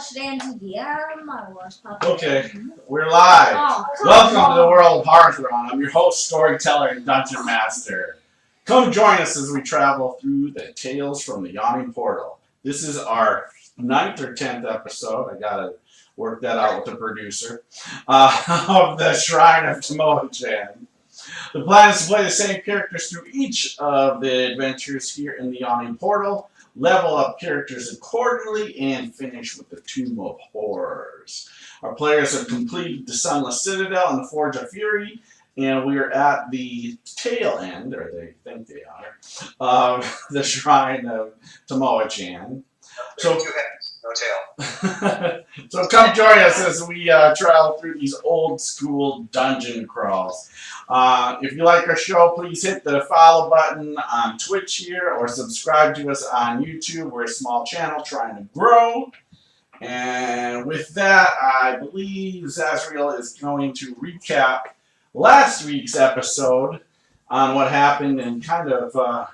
watched Andy DM. I watched Papa. Okay, we're live. Welcome to the world of Hearthstone. I'm your host, storyteller, and dungeon master. Come join us as we travel through the tales from the Yawning Portal. This is our 9th or 10th episode. I gotta work that out with the producer. Of the Shrine of Tamoachan. The plan is to play the same characters through each of the adventures here in the Yawning Portal, level up characters accordingly, and finish with the Tomb of Horrors. Our players have completed the Sunless Citadel and the Forge of Fury, and we are at the tail end, or they think they are, of the Shrine of Tamoachan. So, two heads, no tail. So come join us as we travel through these old school dungeon crawls. If you like our show, please hit the follow button on Twitch here or subscribe to us on YouTube. We're a small channel trying to grow. And with that, I believe Zazriel is going to recap last week's episode on what happened and kind of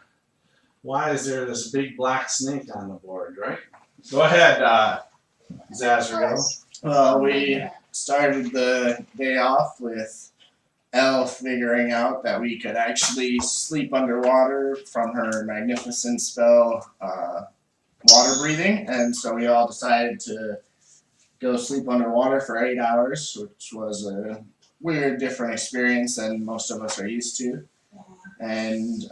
why is there this big black snake on the board, right? Go ahead, Zazriel. We started the day off with Elle figuring out that we could actually sleep underwater from her magnificent spell, water breathing, and so we all decided to go sleep underwater for 8 hours, which was a weird, different experience than most of us are used to. And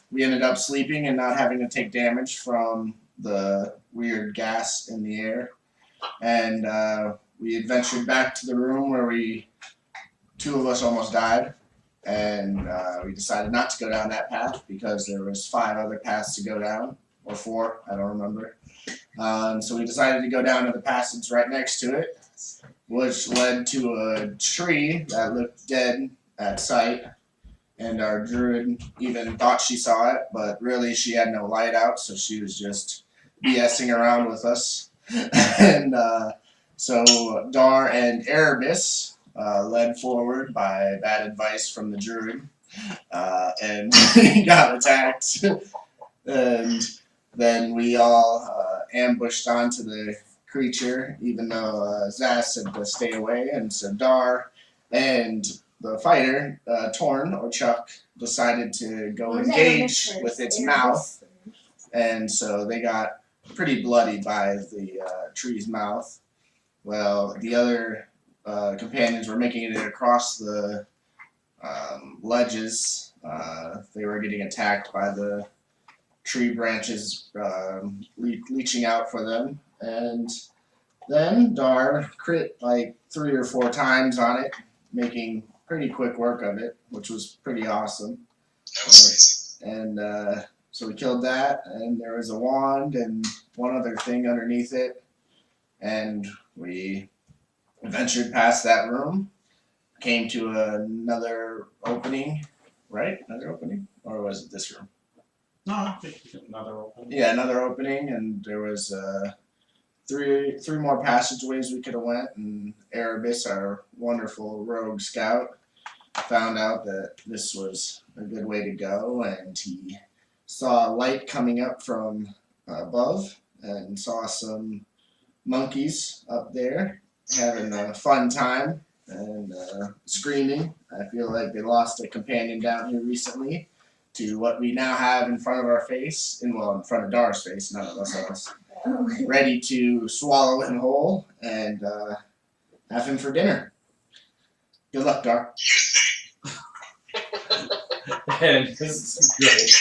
we ended up sleeping and not having to take damage from the weird gas in the air. And we adventured back to the room where two of us almost died. And we decided not to go down that path because there was 5 other paths to go down, or 4, I don't remember. So we decided to go down to the passage right next to it, which led to a tree that looked dead at sight. And our druid even thought she saw it, but really she had no light out, so she was just BSing around with us. And so Dar and Erebus led forward by bad advice from the druid, and he got attacked. And then we all ambushed onto the creature, even though Zaz said to stay away. And so Dar and the fighter, Torn, or Chuck, decided to go engage with its mouth. And so they got pretty bloody by the tree's mouth. Well, the other companions were making it across the ledges. They were getting attacked by the tree branches leaching out for them. And then Dar crit like 3 or 4 times on it, making pretty quick work of it, which was pretty awesome. And so we killed that, and there was a wand and one other thing underneath it. And we ventured past that room, came to another opening, right? Another opening? Or was it this room? No, I think another opening. Yeah, another opening, and there was three more passageways we could have went, and Erebus, our wonderful rogue scout, found out that this was a good way to go, and he saw light coming up from above and saw some monkeys up there having a fun time and screaming. I feel like they lost a companion down here recently to what we now have in front of our face, in front of Dar's face, none of us else, ready to swallow him whole and have him for dinner. Good luck, Dar. And this is great.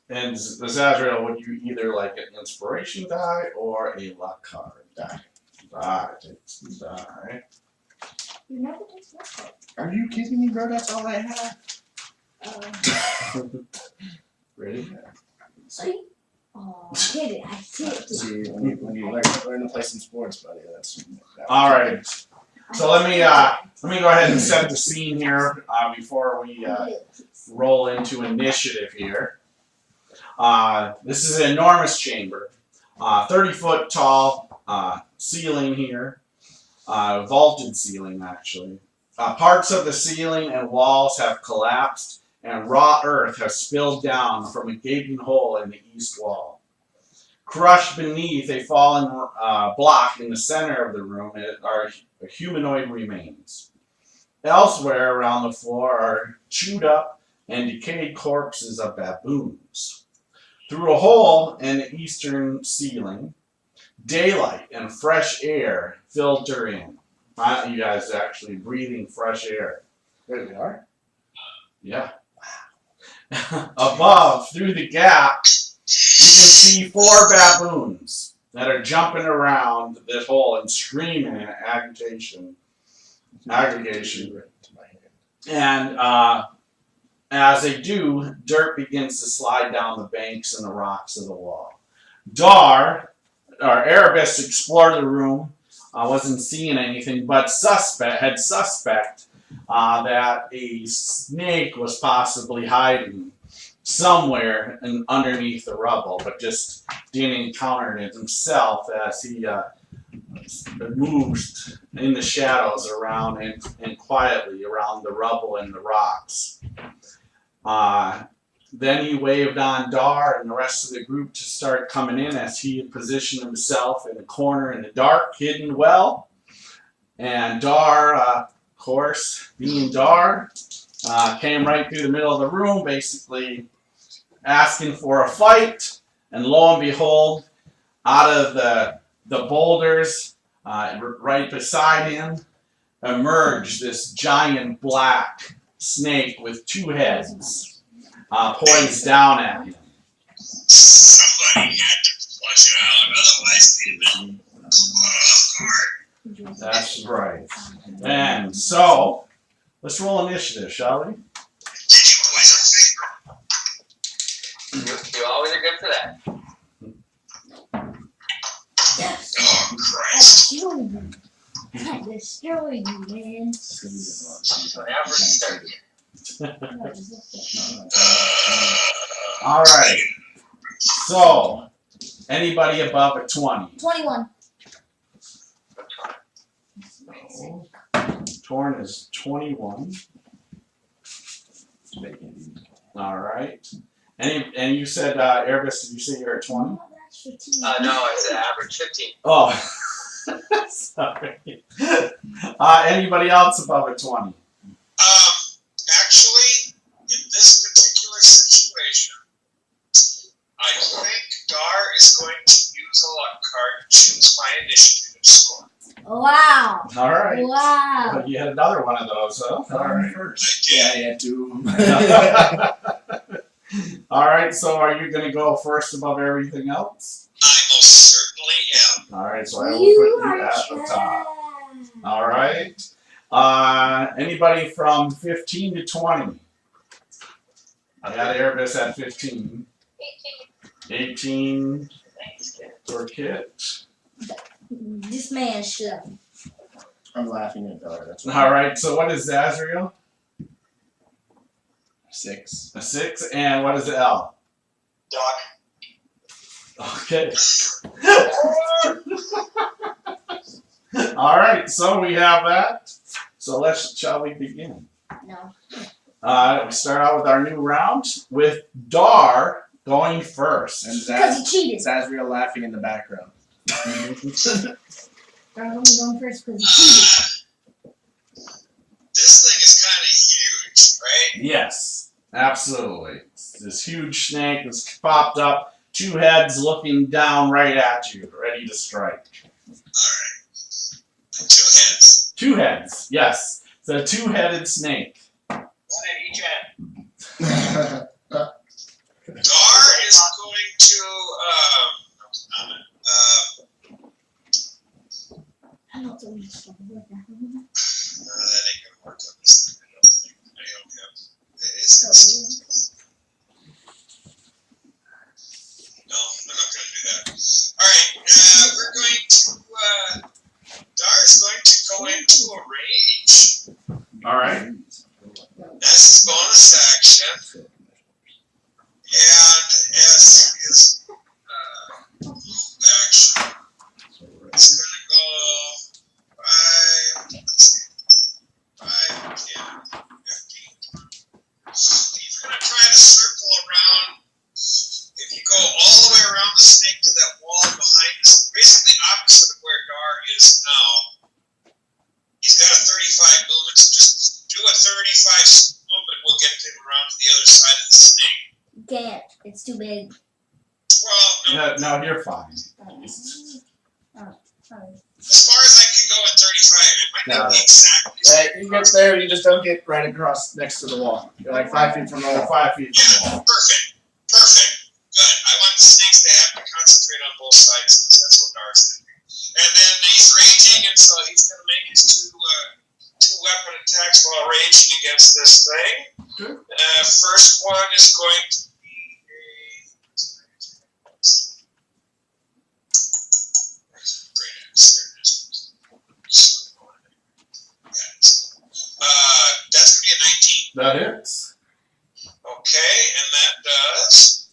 And Zazriel, would you either like an inspiration die or a luck card? Die. Takes the die. You never take luck card. Are you kidding me, bro? That's all I have. Ready? See? Oh, I did it. I did it. See, when you learn to play some sports, buddy, that's All right. So let me go ahead and set the scene here before we roll into initiative here. This is an enormous chamber, 30-foot tall ceiling here, vaulted ceiling actually. Parts of the ceiling and walls have collapsed, and raw earth has spilled down from a gaping hole in the east wall. Crushed beneath a fallen block in the center of the room are humanoid remains. Elsewhere around the floor are chewed up and decayed corpses of baboons. Through a hole in the eastern ceiling, daylight and fresh air filter in. You guys are actually breathing fresh air. There we are. Yeah. Above, through the gap, you can see 4 baboons that are jumping around this hole and screaming in aggregation. And as they do, dirt begins to slide down the banks and the rocks of the wall. Erebus explored the room, wasn't seeing anything, but had suspect that a snake was possibly hiding somewhere underneath the rubble, but just didn't encounter it himself as he moved in the shadows around and quietly around the rubble and the rocks. Then he waved on Dar and the rest of the group to start coming in as he had positioned himself in a corner in the dark, hidden well. And Dar, of course, being Dar, came right through the middle of the room, basically asking for a fight. And lo and behold, out of the boulders right beside him emerged this giant black snake with 2 heads. Points down at him. Somebody had to flush it out, otherwise we'd have been caught off guard. That's right. And so, let's roll initiative, shall we? Did you boys a favor? You always are good for that. Oh, Christ. I destroyed you, man. Average start. All right. So, anybody above a 20? 21. So, Torn is 21. All right. And you said, Erebus, did you say you're at 20? Oh, that's for tea. No, I said average 15. Oh, sorry. Anybody else above a 20? Actually, in this particular situation, I think Dar is going to use a luck card and choose my initiative score. Wow. All right. Wow. Well, you had another one of those, huh? All right. First. Yeah, I had 2. All right, so are you going to go first above everything else? I most certainly am. All right, so I will You put you are at the top. trash. All right. Anybody from 15 to 20? I got Erebus at 15. 18 for Kit. This man should. I'm laughing at Dar. That's All right, so what is Azrael? 6. A 6, and what is the L? Doc. Okay. All right, so we have that. So shall we begin? No. We start out with our new round with Dar going first. And Because he cheated. Zazriel laughing in the background. I'm only going first because he cheated. This thing is kind of huge, right? Yes, absolutely. This huge snake has popped up, 2 heads looking down right at you, ready to strike. Alright. 2 heads. 2 heads, yes. It's a 2-headed snake. 1 at each end. Dar is going to, I'm not so much trouble with that. that ain't gonna work on this thing. I don't have. It's, no, I'm not gonna do that. Alright, we're going to, Dar is going to go into a rage. All right. That's his bonus action. And as his move action, he's gonna go 5, let's see, 5, 10, is basically opposite of where Dar is now. He's got a 35 movement, so just do a 35 movement. We'll get him around to the other side of the snake. Can't. It's too big. Well, No, you're fine. Sorry. as far as I can go at 35, it might not be exactly. You get there, you just don't get right across next to the wall. You're like 5 feet from the You're wall. 5 feet from the wall. Perfect. Good. I want the snakes to have to concentrate on both sides since that's what Dar's going to do. And then he's raging, and so he's going to make his two weapon attacks while raging against this thing. First one is going to be that's going to be a 19. That hits. Okay, and that does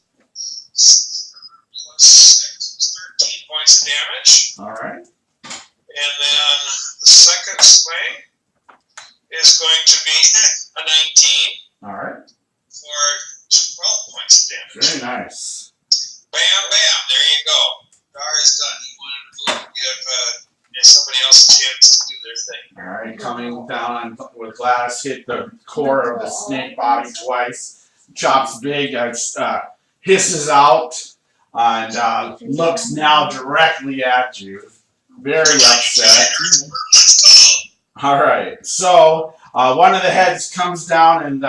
plus 6, 13 points of damage. All right. And then the second swing is going to be a 19 All right. for 12 points of damage. Very nice. Bam, bam, there you go. Dar is done. He wanted to give somebody else a chance to do their thing. All right. Coming down with Gladys, hit the core of the snake body twice. Chops big, hisses out, and looks now directly at you. Very upset. All right. So one of the heads comes down and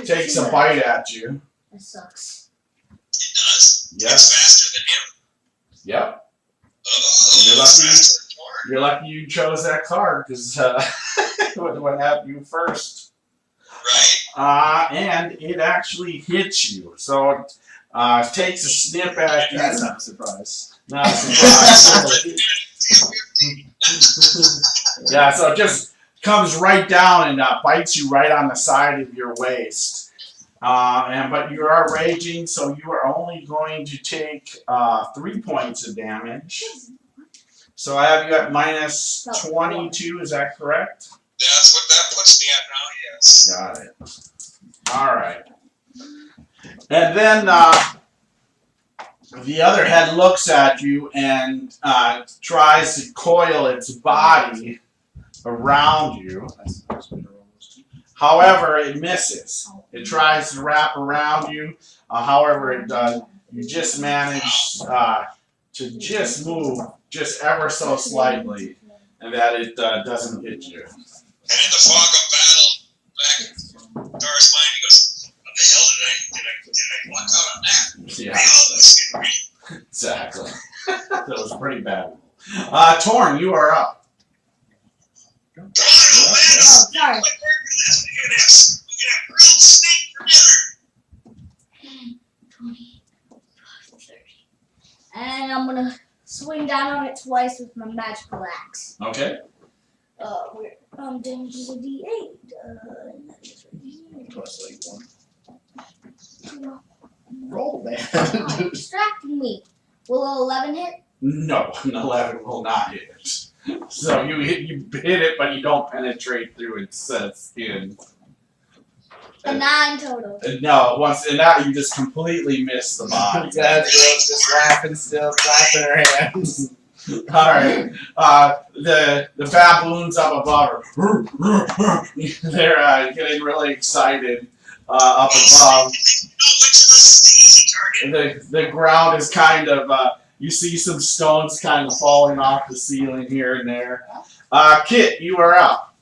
takes a bite at you. That sucks. It does. Yes. It's faster than him. Yep. Oh, You're it's lucky. faster than Torn. You're lucky you chose that card because it would have you first. Right? And it actually hits you. So it takes a snip at you. That's not a surprise. Not a surprise. Yeah, so it just comes right down and bites you right on the side of your waist. But you are raging, so you are only going to take 3 points of damage. So I have you at minus 22, is that correct? That's what that puts me at now, yes. Got it. All right. And then the other head looks at you and tries to coil its body around you. However, it misses. It tries to wrap around you. However, it does. You just manage to just move just ever so slightly, and that it doesn't hit you. And in the fog of battle, back in Dar's mind, he goes, "What the hell did I luck out on that?" Yeah, Oh, that's great. exactly. That was pretty bad. Torn, you are up. Come on, old man. Oh, sorry. We're gonna have grilled steak for dinner. 20, 30. And I'm gonna swing down on it twice with my magical axe. Okay. I'm down to the D8. Plus like 1. Roll, man. Distracting me. Will 11 hit? No, an 11 will not hit it. So you hit it, but you don't penetrate through its skin. A 9 total. No, and that you just completely miss the body. That girl's just laughing still, clapping her hands. All right. The baboons up above her, they're getting really excited up above. The ground is kind of you see some stones kind of falling off the ceiling here and there. Kit, you are up.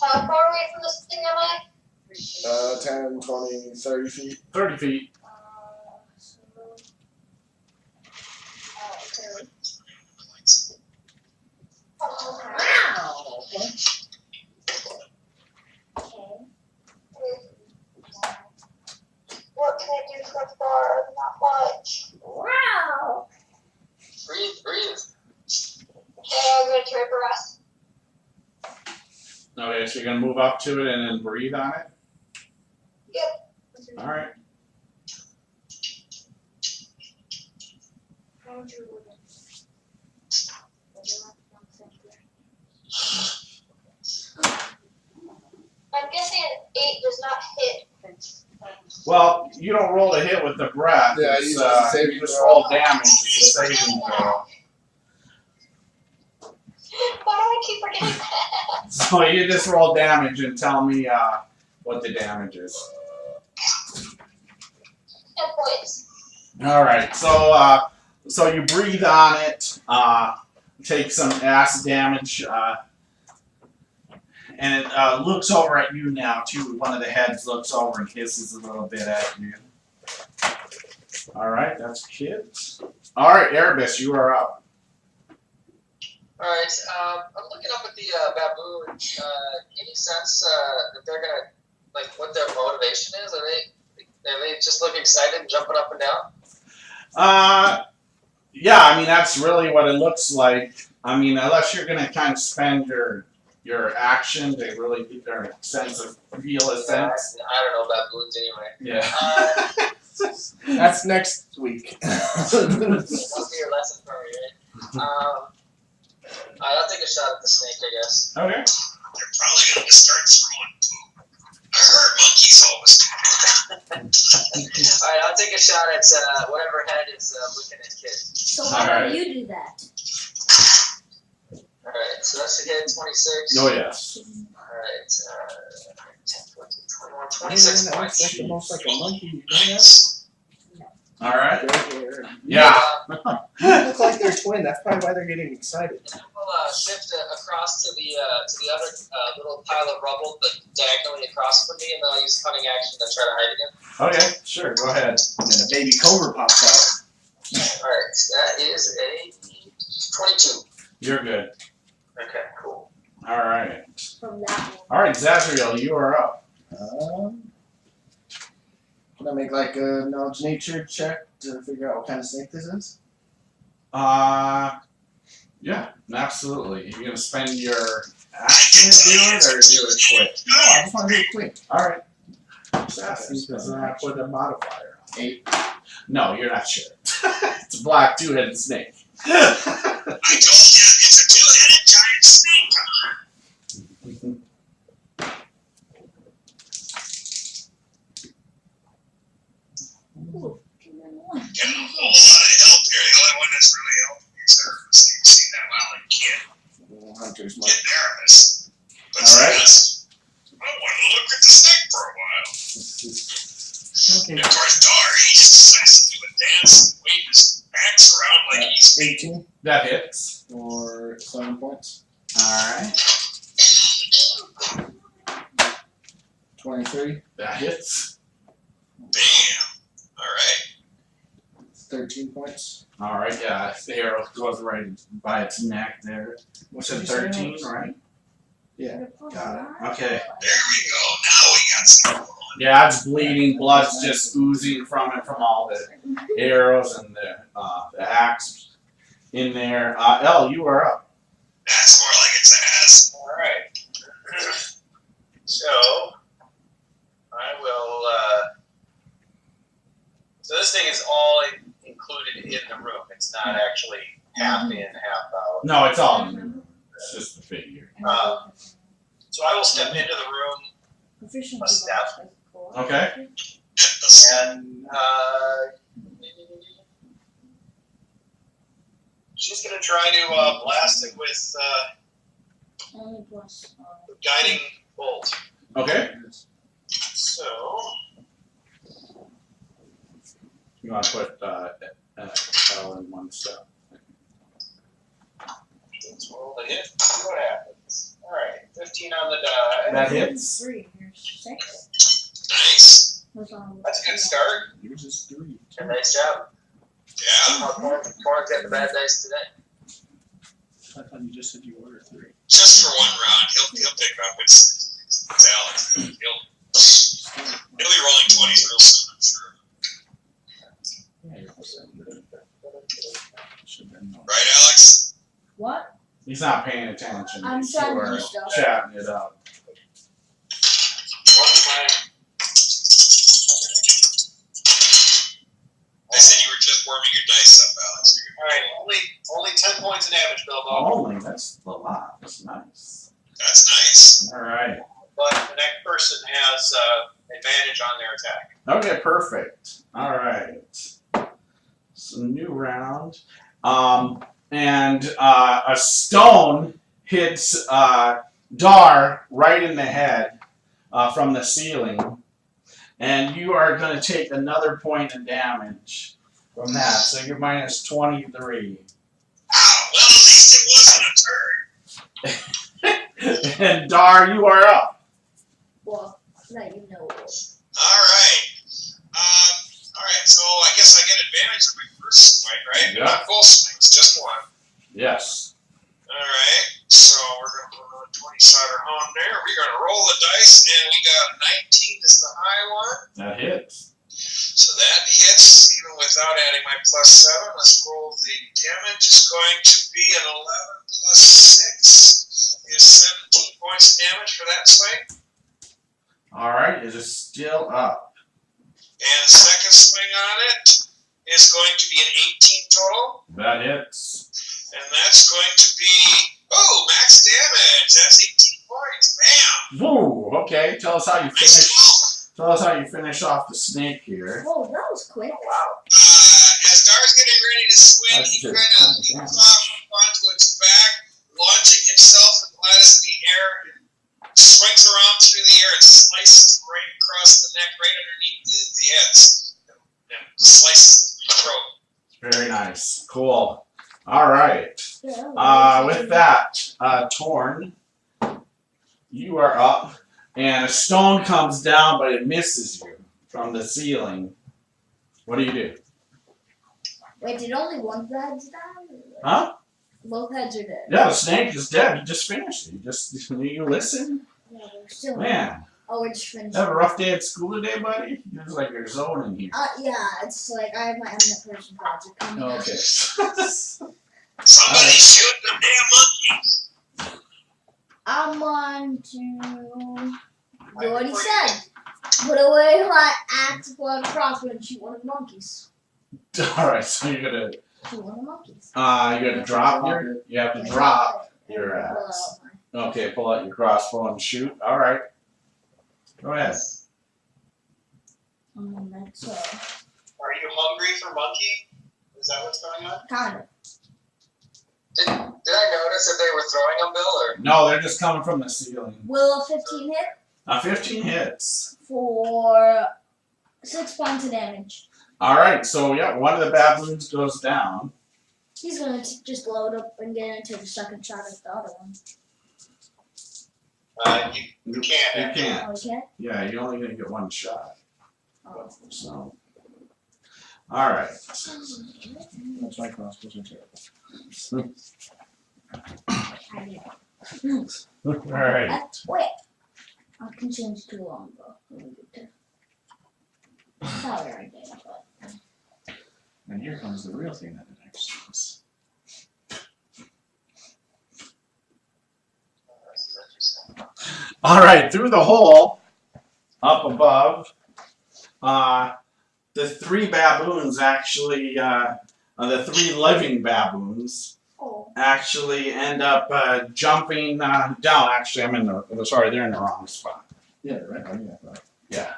How far away from this thing am I? 10, 20, 30 feet. 30 feet. Wow. Okay. What can I do so far? Not much. Wow. Breathe. I'm gonna try breath. Okay, so you're gonna move up to it and then breathe on it. Yep. All right. 8 does not hit. Well, you don't roll a hit with the breath. Yeah, It's, you just save you just throw. roll damage. It's a saving throw. Why do I keep forgetting that? So you just roll damage and tell me what the damage is. 10 points. All right. So you breathe on it, take some acid damage, and it looks over at you now too. One of the heads looks over and hisses a little bit at you. All right, that's kids. All right, Erebus, you are up. Alright, I'm looking up at the baboon. Any sense that they're gonna, like, what their motivation is? Are they just looking excited and jumping up and down? Yeah, I mean that's really what it looks like. I mean, unless you're gonna kind of spend your action to really get their sense of feel a sense. I don't know baboons anyway. Yeah. That's next week. That'll be your lesson for me, right? I'll take a shot at the snake, I guess. Okay. They're probably going to start throwing poop. I heard monkeys always do. Alright, I'll take a shot at whatever head is looking at kid. So why don't you do that? Alright, so that's a hit, 26. Oh yes. Alright, 10, 14, 21, Man, 26 that points. looks like the most like a monkey. You know that? All right. They're- Yeah. You look like they're twin. That's probably why they're getting excited. We'll shift across to the other little pile of rubble, like diagonally across from me, and then I'll use cunning action to try to hide again. Okay. Sure. Go ahead. And then a baby cobra pops out. Alright, that is a 22. You're good. Okay, cool. All right. From that one. All right, Zazriel, you are up. Can I make like a knowledge nature check to figure out what kind of snake this is? Yeah, absolutely. You're gonna spend your action to do it, or do it quick? No, I just want to do it quick. All right. Sassy does not put a modifier on. 8. No, you're not sure. It's a black two-headed snake. I told you, it's a two-headed giant snake. Come on. Ooh, Getting a whole lot of help here. The only one that's really helping me is Erebus. You've seen that well in kid. Hunter's mark. Get Erebus. But All right. I want to look at the snake for a while. Okay. And of course, Dar, he just decides to do a dance and wave his axe around like he's 18 That hits. for 7 points. All right. 23. That hits. Bam. All right. 13 points. All right. Yeah, the arrow goes right by its neck there. What's it? 13, right? Yeah. Got it. Okay. There we go. Now we got some going. Yeah, it's bleeding. Blood's just oozing from it from all the arrows and the axe in there. Elle, you are up. That's more like its ass. Alright. So, I will, so this thing is all included in the room. It's not actually half in, half out. No, it's all in there. It's just a figure. So I will step into the room Proficiency a step. bonus. Okay. and she's gonna try to blast it with Only plus. guiding bolt. Okay. So You want to put Elle in one step. let's roll the hit. See what happens. Alright, 15 on the die. That hits. 3. You're 6. Nice. That's a good start. Yours is 3. And nice job. Yeah. Corn's got the bad dice today. I thought you just said you ordered 3. Just for one round, he'll pick up its talent. He'll be rolling 20s real soon, I'm sure. Yeah, you're also should have been more. Right, Alex? What? He's not paying attention. I'm He's trying to sort do of stuff. chatting it up. One of my I said you were just warming your dice up, Alex. Alright, only 10 points of damage, Bilbo. Only, that's a lot. That's nice. That's nice. All right. But the next person has has advantage on their attack. Okay, perfect. All right. So new round. And a stone hits Dar right in the head from the ceiling. And you are going to take another point of damage from that. So you're minus 23. Well, at least it wasn't a turn. And Dar, you are up. Well, let you know. Alright. Alright, so I guess I get advantage of my first swing, right? Yeah. Not full swings, just one. Yes. Alright, so we're going to put a 20-sider on there. We're going to roll the dice, and we got 19 is the high one. That hits. So that hits, even without adding my +7. Let's roll the damage. It's going to be an 11 plus 6 is 17 points of damage for that swing. All right. It is still up. And the second swing on it is going to be an 18 total. That hits. And that's going to be, max damage. That's 18 points. Bam! Woo. Okay. Tell us how you Nice finish. roll. Tell us how you finish off the snake here. Whoa, that was quick. As Dar's getting ready to swing, That's he just kind kind of of leaps off onto its back, launching himself and Gladys in the air, and swings around through the air and slices right across the neck, right underneath the heads, and slices the throat. Very nice. Cool. All right. Yeah, With that, Torn, you are up, and a stone comes down, but it misses you from the ceiling. What do you do? Wait, did only one of the heads die? Huh? Both heads are dead. Yeah, the snake is dead. You just finished it. You listen? Yeah, we're still. Man, Oh, we're just finished. have a rough day at school today, buddy? You're just like you're zoning here. Yeah, it's like I have my eminent person project coming. Okay. Somebody shoot the damn monkey! I'm on to do what he said. Put away my axe, blood, crossbow, and shoot one of the monkeys. All right, so you're gonna Shoot one of the monkeys. you got to drop your. You have to drop your axe. Okay, pull out your crossbow and shoot. All right. Go ahead. That's Are you hungry for monkey? Is that what's going on? kind of. Did I notice if they were throwing them, Bill, or? No, they're just coming from the ceiling. Will a 15 hit 15 hits. for 6 points of damage? All right, so yeah, one of the baboons goes down. He's gonna just load up and get into the second shot at the other one. You can't. You can't. Oh, he can't? Yeah, you're only gonna get one shot. Oh. So, all right. That's why crossbows are terrible. I did. All right. That's quick. I can change to longbow. Sorry, I did, but. And here comes the real thing that it actually is. All right, through the hole up above, the three baboons actually, the three living baboons Oh. actually end up jumping down. Actually, I'm in the. Sorry, they're in the wrong spot. Yeah, right. I mean, right. Yeah.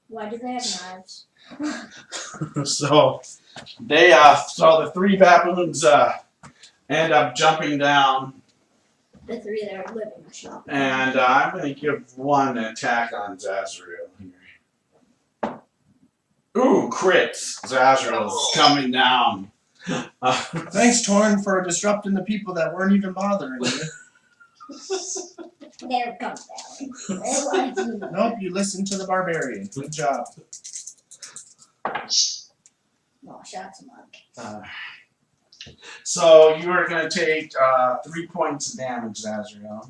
Why do they have knives? So they so the three baboons end up jumping down, The three that are living shop. and I'm going to give one attack on Zazriel here. Ooh, crits! Zazriel's coming down. Thanks, Torn, for disrupting the people that weren't even bothering you. There it comes down. Nope, you listened to the barbarian. Good job. No, shots Mark. So you are going to take 3 points of damage, Zazriel.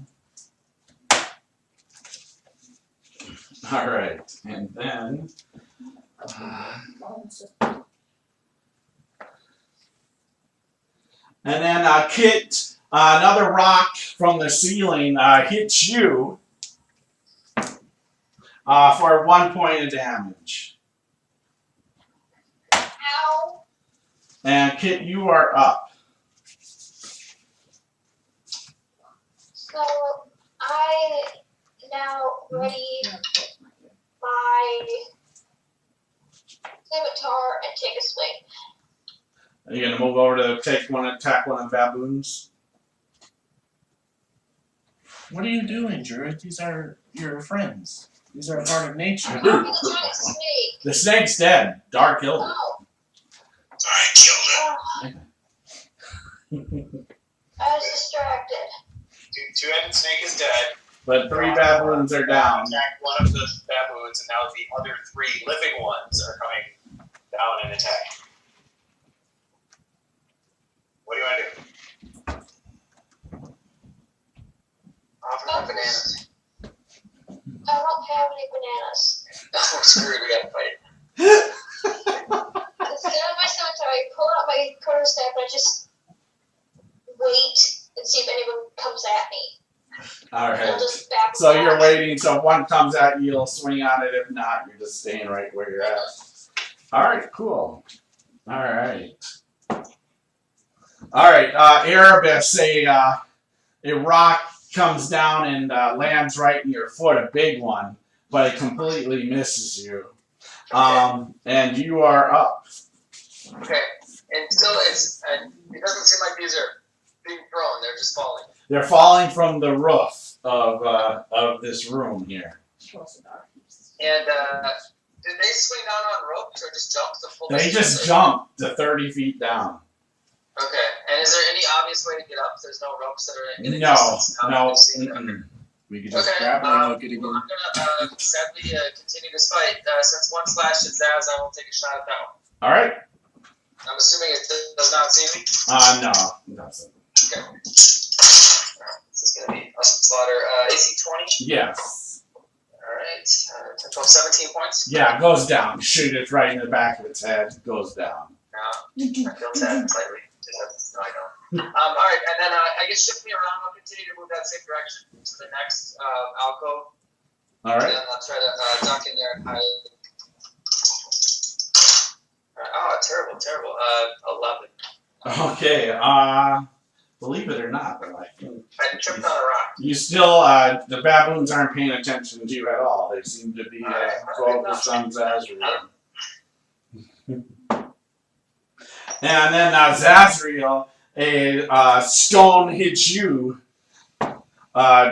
All right, and then. And then Kit, another rock from the ceiling hits you for 1 point of damage. Ow. And Kit, you are up. So, ready my scimitar and take a swing. Are you gonna move over to attack one of the baboons? What are you doing, Druid? These are your friends. These are a part of nature. I'm the giant snake. The snake's dead. Dar killed it. Oh, I killed it. I was distracted. Two-headed snake is dead. But 3 baboons are down. Attack one of the baboons, and now the other 3 living ones are coming down and attack. What do you want to do? Offer some bananas. I don't have any bananas. Oh, screw it, we gotta fight. Instead of my scimitar, I pull out my quarterstaff and I just wait and see if anyone comes at me. All I'll right. just back So them you're off. waiting. So if one comes at you, you'll swing on it. If not, you're just staying right where you're at. All right. Cool. All right. All right. Erebus, a rock comes down and lands right in your foot, a big one, but it completely misses you. And you are up. Okay. And still, it doesn't seem like these are being thrown, they're just falling. They're falling from the roof of this room here. And did they swing down on ropes or just jump to full They distance? just jumped to 30 feet down. Okay. And is there any obvious way to get up? There's no ropes that are in No, existence? no. Okay. Mm-mm. We could just Okay, grab it and look at it I'm again. gonna sadly continue this fight. Since one slashes Zaz, I will take a shot at that one. All right. I'm assuming it does not see me. No. That's it. Okay. This is gonna be a slaughter. AC 20. Yes. Alright. 10, 12, 17 points. Yeah, it goes down. Shoot it right in the back of its head. It goes down. I feel sad slightly. No, I don't. Alright, and then I guess shift me around. I'll continue to move that same direction to the next alcove. All And right. then I'll try to duck in there and hide. Oh, terrible. 11. Okay. Believe it or not, but I think I tripped on a rock. you still the baboons aren't paying attention to you at all. They seem to be focused on Zazriel. And then Zazriel, a stone hits you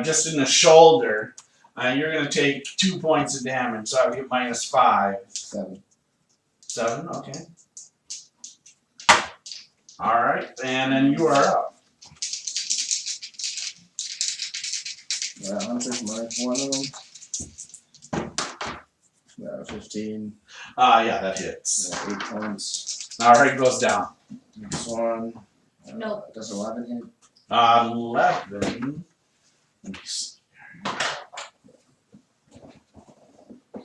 just in the shoulder. You're going to take 2 points of damage, so I'll get -5. 7. 7, okay. All right, and then you are up. Yeah, Hunter's marked one of them. Yeah, 15. Yeah, that hits. Yeah, 8 points. All right, goes down. Next one. No. Does 11 hit? 11. Let me see.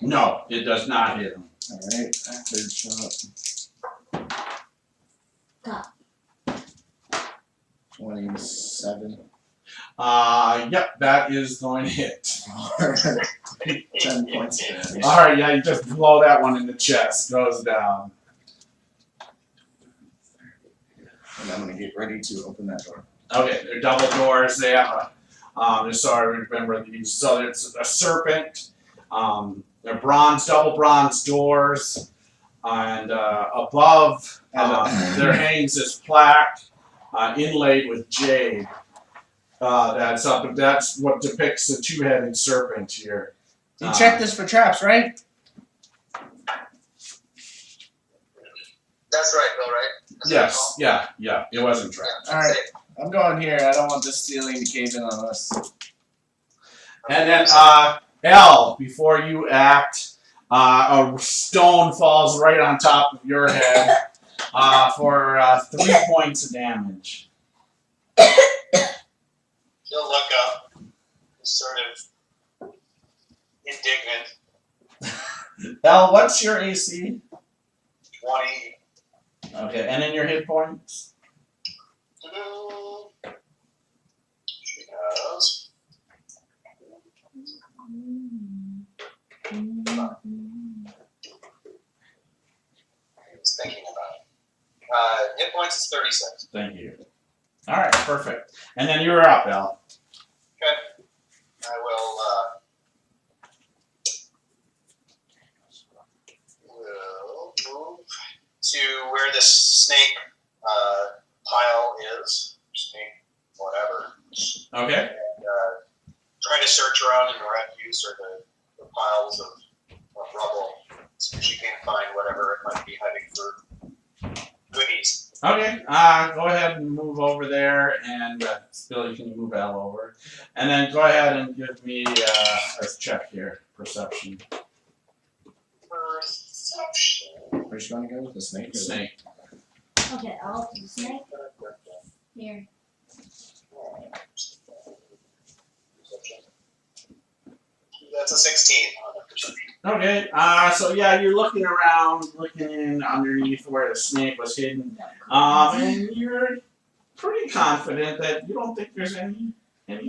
No, it does not hit him. Alright, third shot. Got. 27. Yep, that is going to hit. 10 points of damage. All right, yeah, you just blow that one in the chest. Goes down. And I'm going to get ready to open that door. Okay, they're double doors. They have a, sorry, remember these. So it's a serpent. They're double bronze doors. And above there hangs this plaque inlaid with jade. That's what depicts the two-headed serpent here. You checked this for traps, right? That's right, Bill, right? That's Yes, right, yeah, it wasn't trapped. Yeah, All right. I'm going here. I don't want this ceiling to cave in on us. And then, L, before you act, a stone falls right on top of your head for 3 points of damage. He'll look up, sort of indignant. L, what's your AC? 20. Okay, and then your hit points? Because I was thinking about it. Hit points is 36. Thank you. All right, perfect. And then you're up, L. Okay. I will this snake pile is. Snake, whatever. Okay. And try to search around in the refuse or the piles of rubble. See if she can find whatever it might be hiding for goodies. Okay. Go ahead and move over there, and Billy, can you move Al over? And then go ahead and give me a check here, perception. Perception. Where's you want to go with the snake? Snake. Okay, I'll do the snake. Here. That's a 16 on the perception. Okay. So yeah, you're looking around, looking in underneath where the snake was hidden, and you're pretty confident that you don't think there's any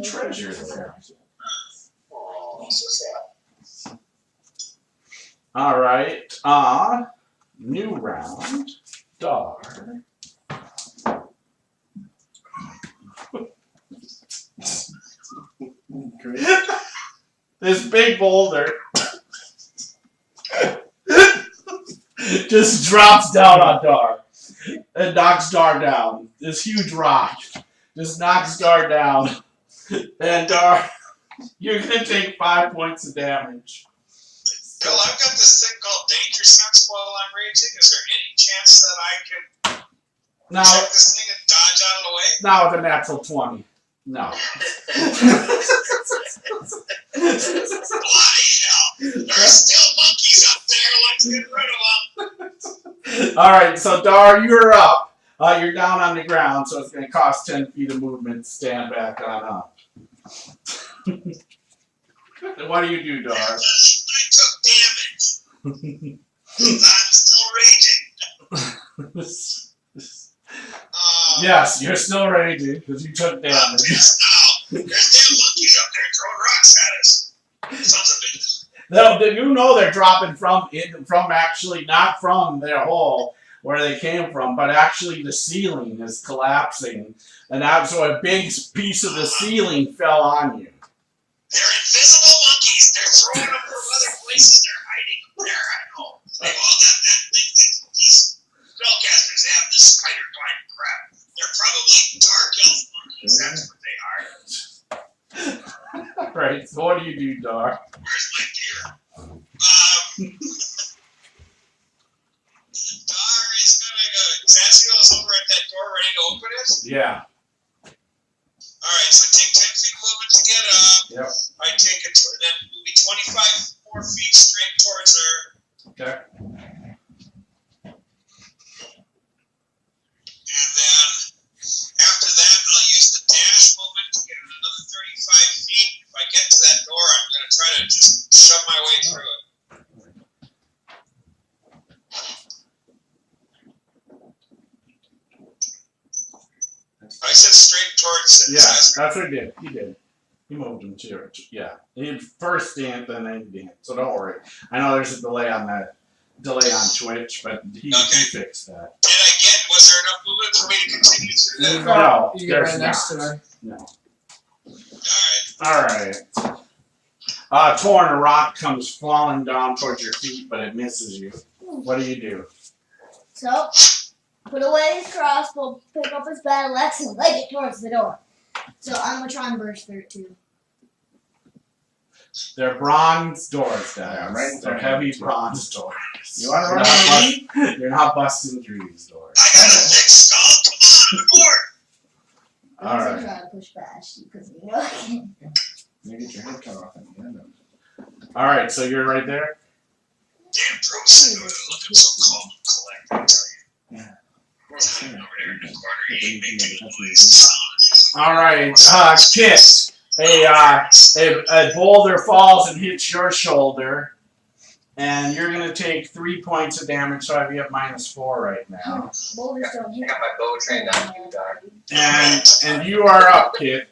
treasure there. Oh, so sad. All right. New round. Dar. Great. This big boulder just drops down on Dar and knocks Dar down. This huge rock just knocks Dar down. And Dar, you're going to take 5 points of damage. Bill, I've got this thing called danger sense while I'm raging. Is there any chance that I can Now, check this thing and dodge out of the way? now with a natural 20. No. Bloody hell! There's still monkeys up there. Let's get rid of them. All right, so Dar, you're up. You're down on the ground, so it's going to cost 10 feet of movement to stand back on up. What do you do, Dar? I took damage. I'm still raging. Yes, you're still raging because you took I'm damage. pissed now. There's damn monkeys up there throwing rocks at us. Sons of bitches. No, you know they're dropping from actually not from their hole where they came from, but actually the ceiling is collapsing, and so a big piece of the ceiling fell on you. They're invisible monkeys. They're throwing them from other places. They're hiding up there. I know. They've all got that thing that these spellcasters have, this spider climb crap. They're probably dark elf monkeys. That's what they are. Right, so what do you do, Dar? Where's my gear? Dar is gonna go. Zazio's over at that door ready to open it. Yeah. Alright, so I take 10 feet movement to get up. Yep. I take it, then move me 25 more feet straight towards her. Okay. And then after that, I'll use the dash movement to get another 35 feet. If I get to that door, I'm going to try to just shove my way through it. I said straight towards it. Yeah, that's what he did. He did. He moved him to your, yeah. He first danced and then he danced. So don't worry. I know there's a delay on Twitch, but he fixed that. Did I get? Was there enough movement for me to continue through that? No, You get there's right next to not. her. No. Alright. All right. Torn, a rock comes falling down towards your feet, but it misses you. What do? So, put away his crossbow, pick up his battle axe, and leg it towards the door. So I'm gonna try and burst through it too. They're bronze doors, guys. Yeah, right in They're front of heavy you. bronze doors. You want to run with me? You're not busting through these doors. I got a thick skull. Come on, the board. I'm All gonna right. try to push past you because you know I can't. You get your head cut off at the end of it. All right, so you're right there. Damn pros, looking so calm and collected, I tell you. Yeah. Over there in the corner, he ain't making a noise. All right, Kit. A boulder falls and hits your shoulder, and you're gonna take 3 points of damage. So I have you at -4 right now. Boulders don't I hit. got my bow trained on you, Dar. And you are up, Kit.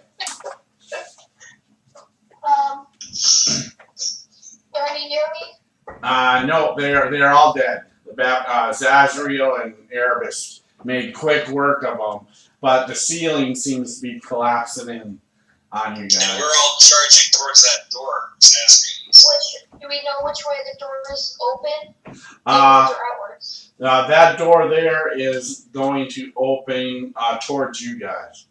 Are any near me? No, they're all dead. Zazriel and Erebus made quick work of them, but the ceiling seems to be collapsing in on you And guys. we're all charging towards that door. Do we know which way the door is open? Uh, Inwards or outwards? That door there is going to open towards you guys.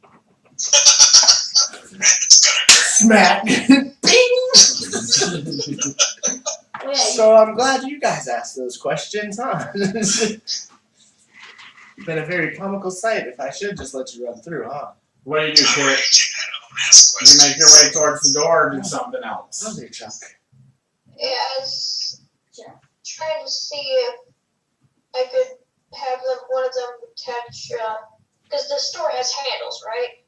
Smack. Bing. Wait, So I'm glad you guys asked those questions, huh? It's been a very comical sight. If I should just let you run through, huh? What do you do, Kurt? Ask You make your way questions. towards the door or do something else? Oh, there, Chuck. Yeah, I was trying to see if I could have one of them attach, because the store has handles, right?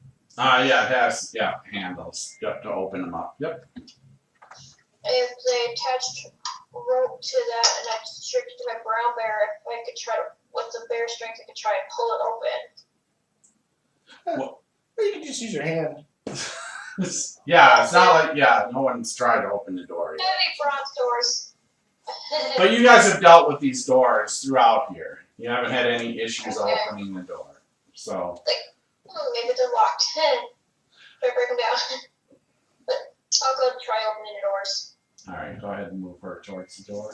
Yeah, it has handles. Yep, to open them up. Yep. If they attached rope to that and I stripped it to my brown bear, if I could try to, with the bear strength, I could try and pull it open. Or you can just use your hand. Yeah, it's not like, no one's tried to open the door yet. Heavy bronze doors. But you guys have dealt with these doors throughout here. You haven't had any issues opening the door. So. Maybe they're locked. Try to break them down. But I'll go try opening the doors. Alright, go ahead and move her towards the door.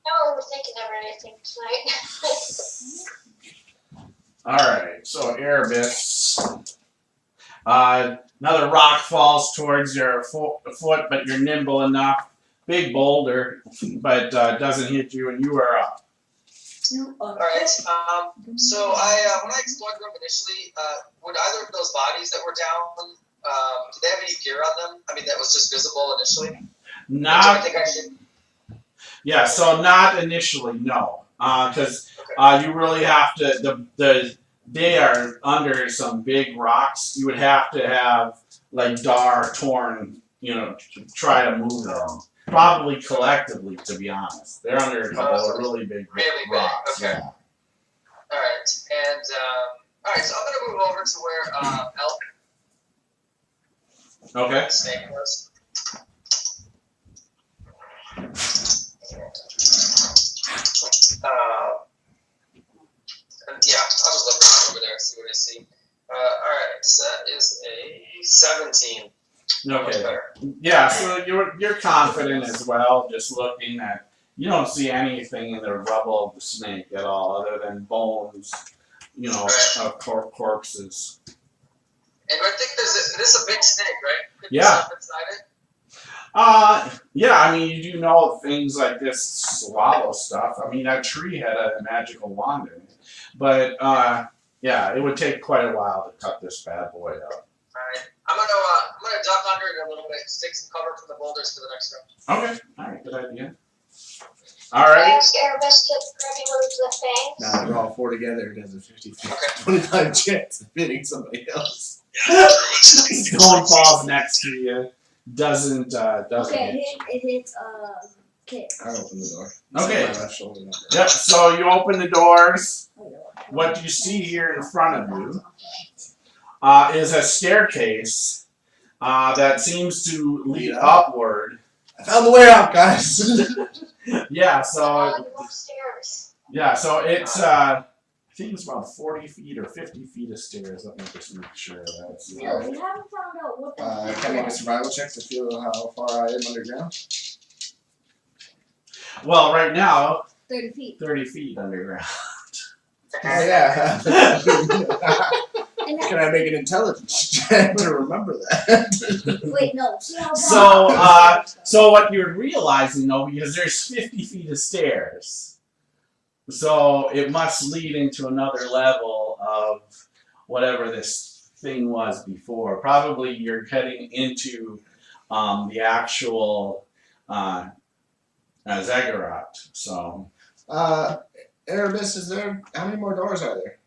Now we're thinking of anything tonight. Alright, so Erebus. Another rock falls towards your foot, but you're nimble enough. Big boulder, but doesn't hit you, and you are up. Alright, so when I explored the room initially, would either of those bodies that were down, did they have any gear on them? I mean, that was just visible initially? Not, I so not initially, no. Because you really have to, they are under some big rocks. You would have to have, like, Dar torn, to try to move them. Probably collectively, to be honest. They're under a couple of really big rocks. Okay. Yeah. Alright, and, so I'm gonna move over to where, Elk Okay. Snake was. And yeah, I'll just look around over there and see what I see. Alright, so that is a 17. Okay. Yeah, so you're confident as well, just looking at, you don't see anything in the rubble of the snake at all, other than bones, of corpses. And I think this is a big snake, right? Could be Yeah. stuff inside it? Yeah, I mean, you do know things like this swallow stuff. I mean, that tree had a magical wand in it. But, yeah, it would take quite a while to cut this bad boy up. Alright, I'm gonna duck under it a little bit, stick some cover from the boulders for the next round. Okay, alright, good idea. I Alright. ask Erebus to grab me one of the fangs. Now we're all four together. It has a 50-25 chance of hitting somebody else. Stone falls next to you. Doesn't Okay, hit it hits, okay. I open the door. Okay. My left shoulder. Yep, so you open the doors. What you see here in front of you is a staircase that seems to lead upward. I found the way out, guys. Yeah, so Upstairs. it's I think it's about 40 feet or 50 feet of stairs. Let me just make sure that's Still, we haven't found out what the Can I make a survival check to feel how far I am underground? well, right now 30 feet. 30 feet underground. Oh yeah. And Can I make an intelligence check to remember that? wait, no. See how far So what you're realizing though, because there's 50 feet of stairs, so it must lead into another level of whatever this thing was before. Probably you're heading into the actual ziggurat. So Erebus, how many more doors are there?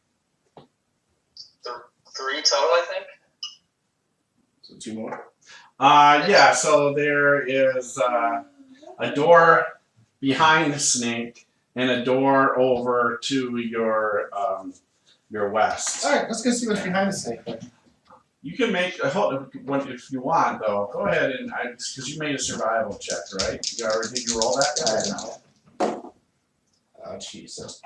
3 total, I think. So 2 more. Yeah, so there is a door behind the snake and a door over to your west. Alright, let's go see what's behind the snake then. You can make a if you want though. Go ahead and because you made a survival check, right? Did you roll that? Oh Jesus.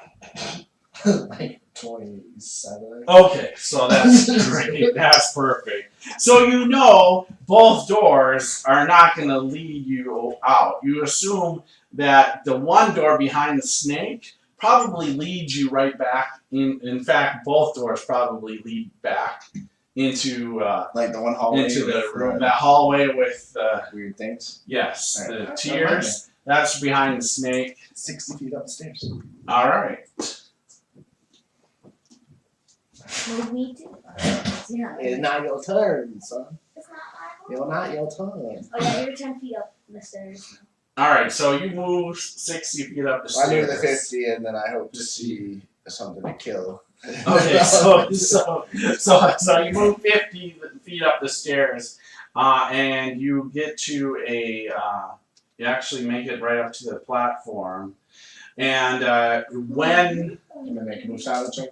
Like 27. Okay, so that's great. That's perfect. So you know both doors are not going to lead you out. You assume that the one door behind the snake probably leads you right back. In fact, both doors probably lead back into Like the one hallway into the with, room. That hallway with weird things. yes, All the right. tiers. That's behind the snake. 60 feet upstairs. All right. Move me too. Yeah. It's not your turn, son. It's not my You're not your turn. Oh yeah, you're 10 feet up the stairs. All right. So you move 60 feet up the I do stairs. the 50, and then I hope to see something to kill. Okay, so you move 50 feet up the stairs, and you get to a. You actually make it right up to the platform, and when I'm gonna make a move silent check.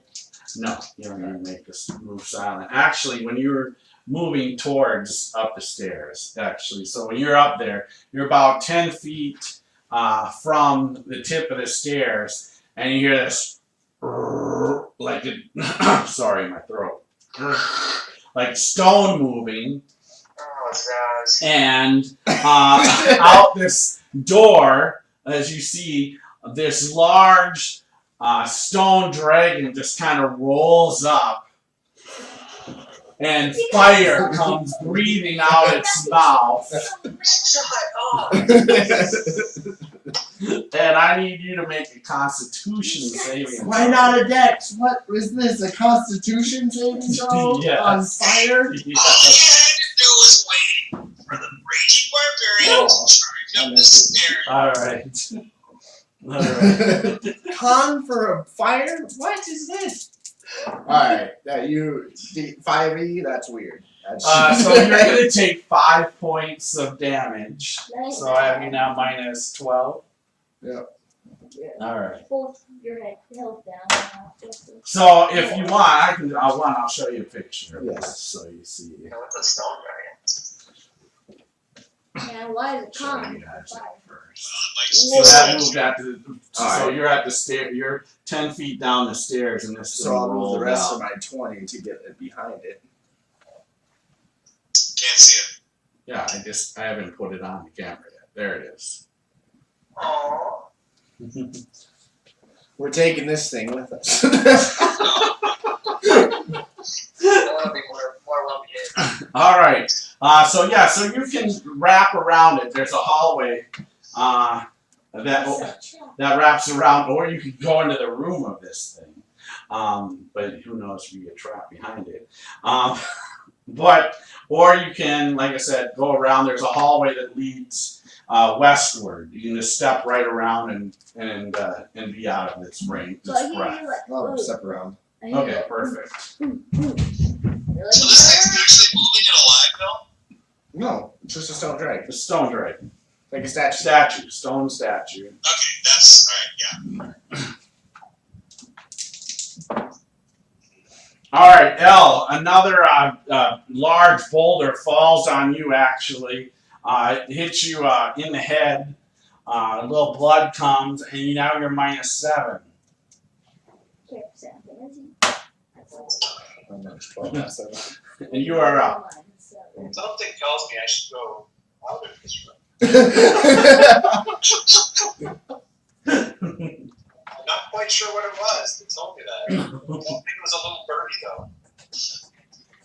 no, you don't even make this move silent. Actually, when you're moving towards up the stairs, actually, so when you're up there, you're about 10 feet from the tip of the stairs, and you hear this. Like it, sorry, my throat. Like stone moving, Oh, Zaz. and out this door, as you see, this large stone dragon just kind of rolls up, and fire comes breathing out its mouth. Shut up. And I need you to make a Constitution saving throw. Why not a dex? What was this? A Constitution saving throw Yes. on fire? Yeah. All you had to do was wait for the raging barbarian to charge up the stairs. All right. All right. Con for a fire? What is this? Alright, that you 5e, that's weird. That's So you're going to take 5 points of damage. So I have you now minus 12. Yep. All right. Hold your health down. So if you want, I'll show you a picture of Yes. this so you see. You know, with the stone dragon. And why is it Show common? you guys that first. Like, So that moved at the. So Alright. you're at the stair. You're 10 feet down the stairs, and this So I'll roll roll the rest out. of my 20 to get it behind it. can't see it. Yeah, I haven't put it on the camera yet. There it is. Aww. We're taking this thing with us. I want to be more well-behaved. All right. So you can wrap around it. There's a hallway that wraps around, or you could go into the room of this thing. But who knows if you get trapped behind it. Or you can, like I said, go around. There's a hallway that leads westward. You can just step right around and be out of its range. So I Its hear breath. you like, Oh, step around. I hear Okay, you, perfect. So this thing's actually moving and alive now? No, it's just a stone dragon. The stone dragon. Like a statue. Stone statue. Okay, that's alright, yeah. All right, L. Another large boulder falls on you. Actually, it hits you in the head. A little blood comes, and now you're -7. Oh, no, it's 12, not 7. And you are up. Something tells me I should go out of this room. I'm not quite sure what it was that told me that. I think it was a little birdie though.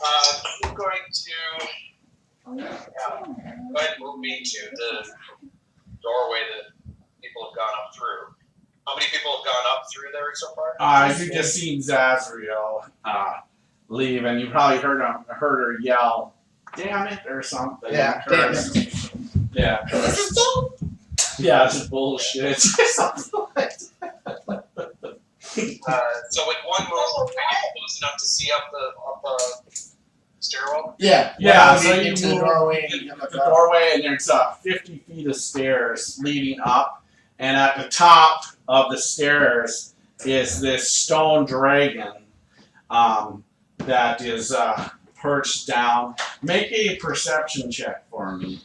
I'm going to go ahead and move me to the doorway that people have gone up through. How many people have gone up through there so far? You just seen Zazriel leave, and you probably heard her yell, "Damn it!" or something. Yeah, damn it. Yeah. Yeah, it's bullshit. Something like that. So with one move, are you close enough to see up the stairwell? Yeah. Yeah, So so you into the move doorway. the doorway, and there's 50 feet of stairs leading up, and at the top of the stairs is this stone dragon that is perched down. Make a perception check for me.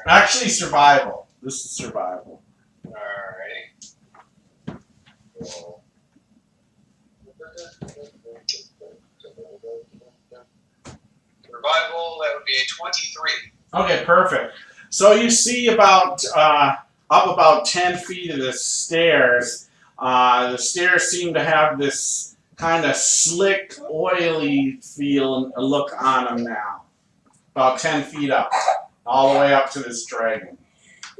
Actually, survival. This is survival. Alright. Roll. Survival, that would be a 23. Okay, perfect. So you see about up about 10 feet of the stairs. The stairs seem to have this kind of slick, oily feel and look on them now. About 10 feet up, all the way up to this dragon.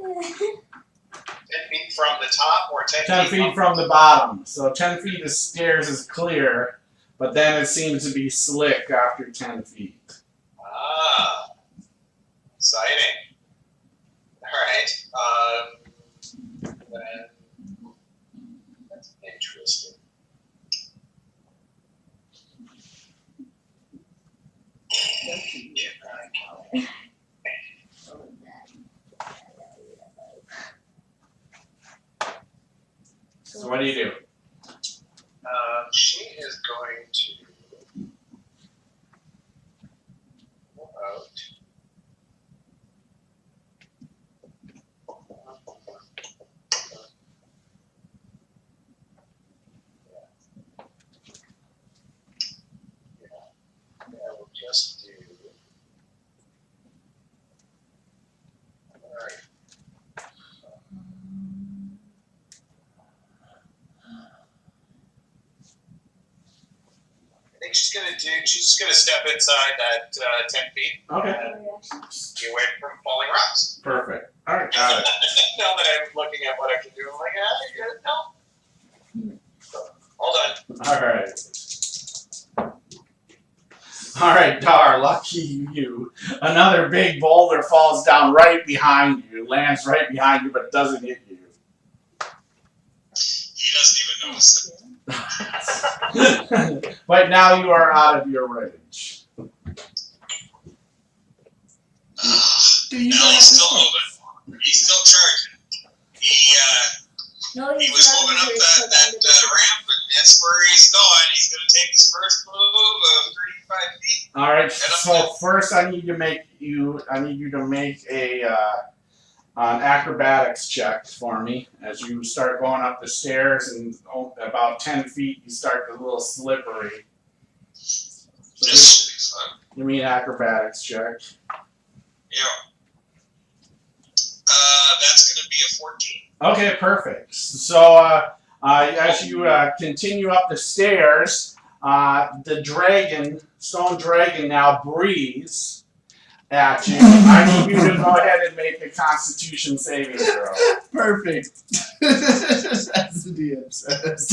10 feet from the top or 10 feet from the bottom. So 10 feet of stairs is clear, but then it seems to be slick after 10 feet. Ah, exciting. Alright, then that's interesting. Yeah, So what do you do? she is going to go out. Yeah, we'll just do. Alright. I think she's just gonna step inside that 10 feet. Okay. And be away from falling rocks. Perfect. All right, got it. Now that I'm looking at what I can do, I'm like, no. So, all done. All right. All right, Dar, lucky you. Another big boulder falls down right behind you, lands right behind you, but doesn't hit you. He doesn't even notice it. But now you are out of your rage. Do you No, know he's still moving. He's still charging. He was moving up that ramp, and that's where he's going. He's going to take his first move of 35 feet. All right. So first, I need you to make a an acrobatics check for me as you start going up the stairs, and about 10 feet you start a little slippery. So This should be fun. you mean acrobatics check? Yeah. That's going to be a 14. Okay, perfect. So as you continue up the stairs, the stone dragon now breathes at you. I need you to go ahead and make a Constitution saving throw. Perfect. As the DM says.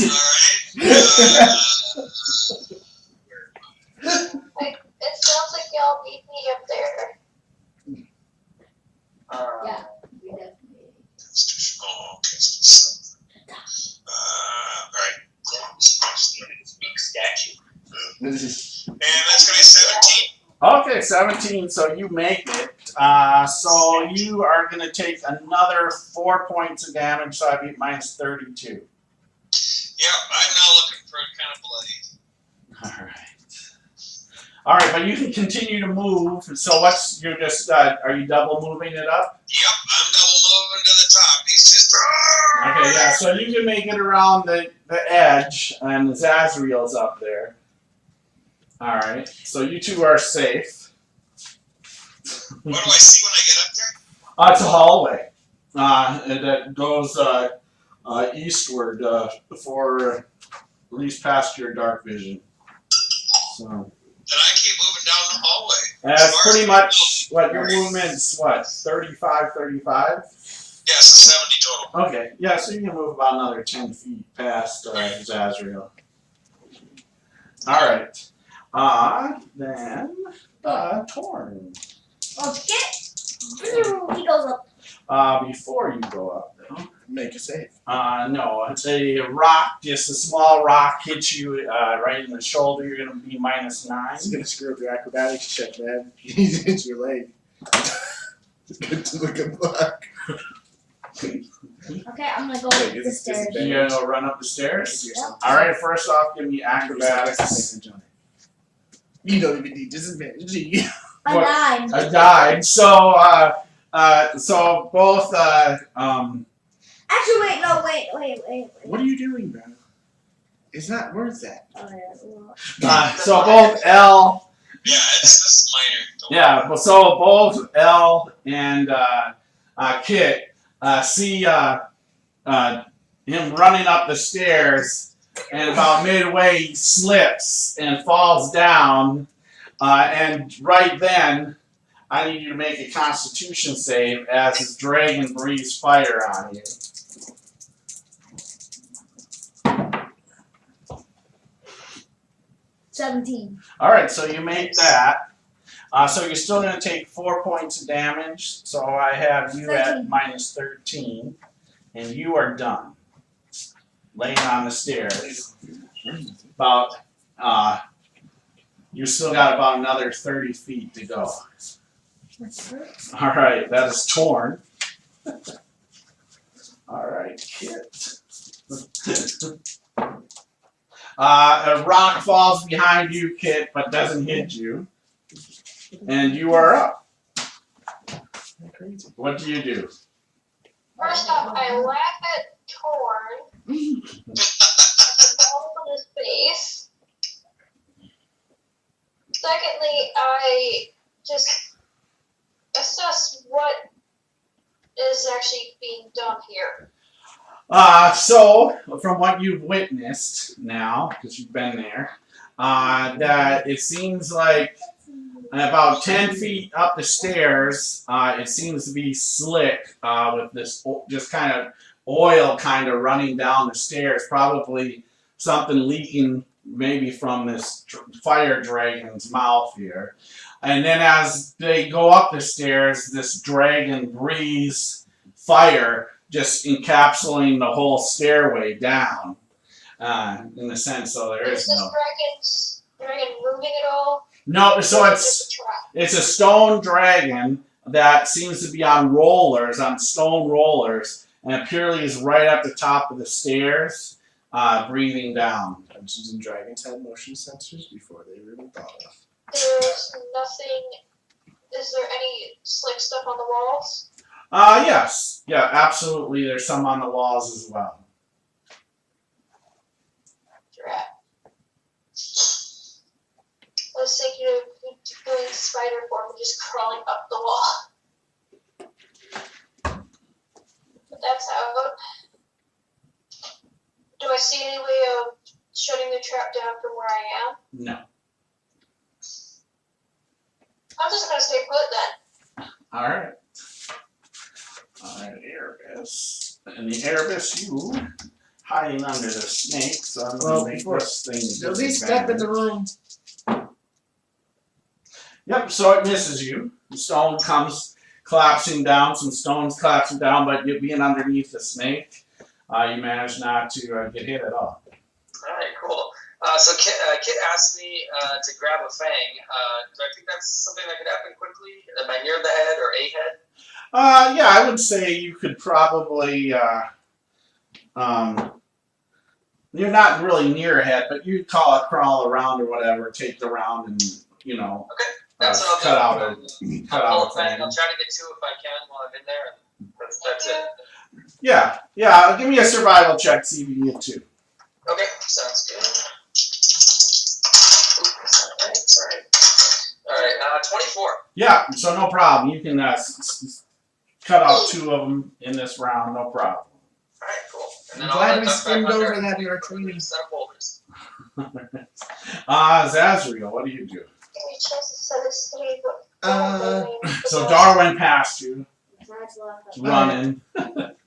Alright. It sounds like y'all beat me up there. Yeah, we definitely. Oh, okay. So, alright. Big statue. And that's going to be 17. Okay, 17, so you make it. So you are going to take another 4 points of damage, so I'd be minus 32. Yeah, I'm now looking for kind of bloody. All right. All right, but you can continue to move. So you're just, are you double moving it up? Yep, I'm double moving to the top. He's just. Okay, yeah, so you can make it around the edge, and Zazriel's up there. All right, so you two are safe. What do I see when I get up there? It's a hallway that goes eastward for at least past your dark vision. So Then I keep moving down the hallway. that's pretty much what your movement's. What 35, 35? Yeah, so 70 total. Okay, yeah, so you can move about another 10 feet past Zazriel. All right. Then Torn. Okay. He goes up. Before you go up, though, Make a save. no, it's a rock, just a small rock hits you right in the shoulder. You're gonna be minus 9. It's gonna screw up your acrobatics check, man. It's your leg. It's good to look at luck. Okay, I'm gonna go up the stairs. You're gonna run up the stairs. Yep. All right, first off, give me acrobatics. You don't even need disadvantage. I What? died. I died. So both Actually, wait, no, wait. What are you doing, man? It's not worth that. Oh, yeah. So both L. Yeah, it's minor. Don't Yeah, well, so both L and Kit see him running up the stairs, and about midway he slips and falls down. And right then, I need you to make a Constitution save as his dragon breathes fire on you. 17. All right, so you make that. So you're still going to take 4 points of damage. So I have you at 13. minus 13, and you are done. Laying on the stairs. About you still got about another 30 feet to go. All right, that is torn. All right, Kit. A rock falls behind you, Kit, but doesn't hit you. And you are up. What do you do? First off, I laugh at Torn. Fall on his face. Secondly, I just assess what is actually being done here. So, from what you've witnessed now, because you've been there, that it seems like about 10 feet up the stairs, it seems to be slick with this just kind of oil kind of running down the stairs, probably something leaking maybe from this fire dragon's mouth here. And then as they go up the stairs, this dragon breathes fire, just encapsulating the whole stairway down, in the sense, so there is no... Is this dragon moving at all? No, so it's a stone dragon that seems to be on rollers, on stone rollers, and it purely is right at the top of the stairs, breathing down. Dungeons and Dragons had motion sensors before they were even thought of. There's nothing. Is there any slick stuff on the walls? Yes. Yeah, absolutely. There's some on the walls as well. Drat. I was thinking of doing spider form and just crawling up the wall. But that's out. Do I see any way of shutting the trap down from where I am? No. I'm just gonna stay put then. All right. Erebus. And the Erebus, you hiding under the snake, so I'm going to make this thing. Does he step in the room? Yep, so it misses you. The stone comes collapsing down, some stones collapsing down, but you being underneath the snake, you manage not to get hit at all. Alright, cool. So Kit asked me to grab a fang. Do I think that's something that could happen quickly? Am I near the head or a head? Yeah, I would say you could probably, you're not really near a head, but you'd call it crawl around or whatever, take the round and, you know, Okay, that's what cut I'll out do. cut out a I'll try thing. to get two if I can while I'm in there, and that's it. Yeah, give me a survival check, see if you can get two. Okay, sounds good. Sorry. Alright, 24. Yeah, so no problem. You can cut out two of them in this round, no problem. Alright, cool. And I'm then glad I'll we duck skimmed back over under that in our training. set of boulders. Zazriel, what do you do? Give me a chance to set it straight, but So Darwin passed you, That's left. running,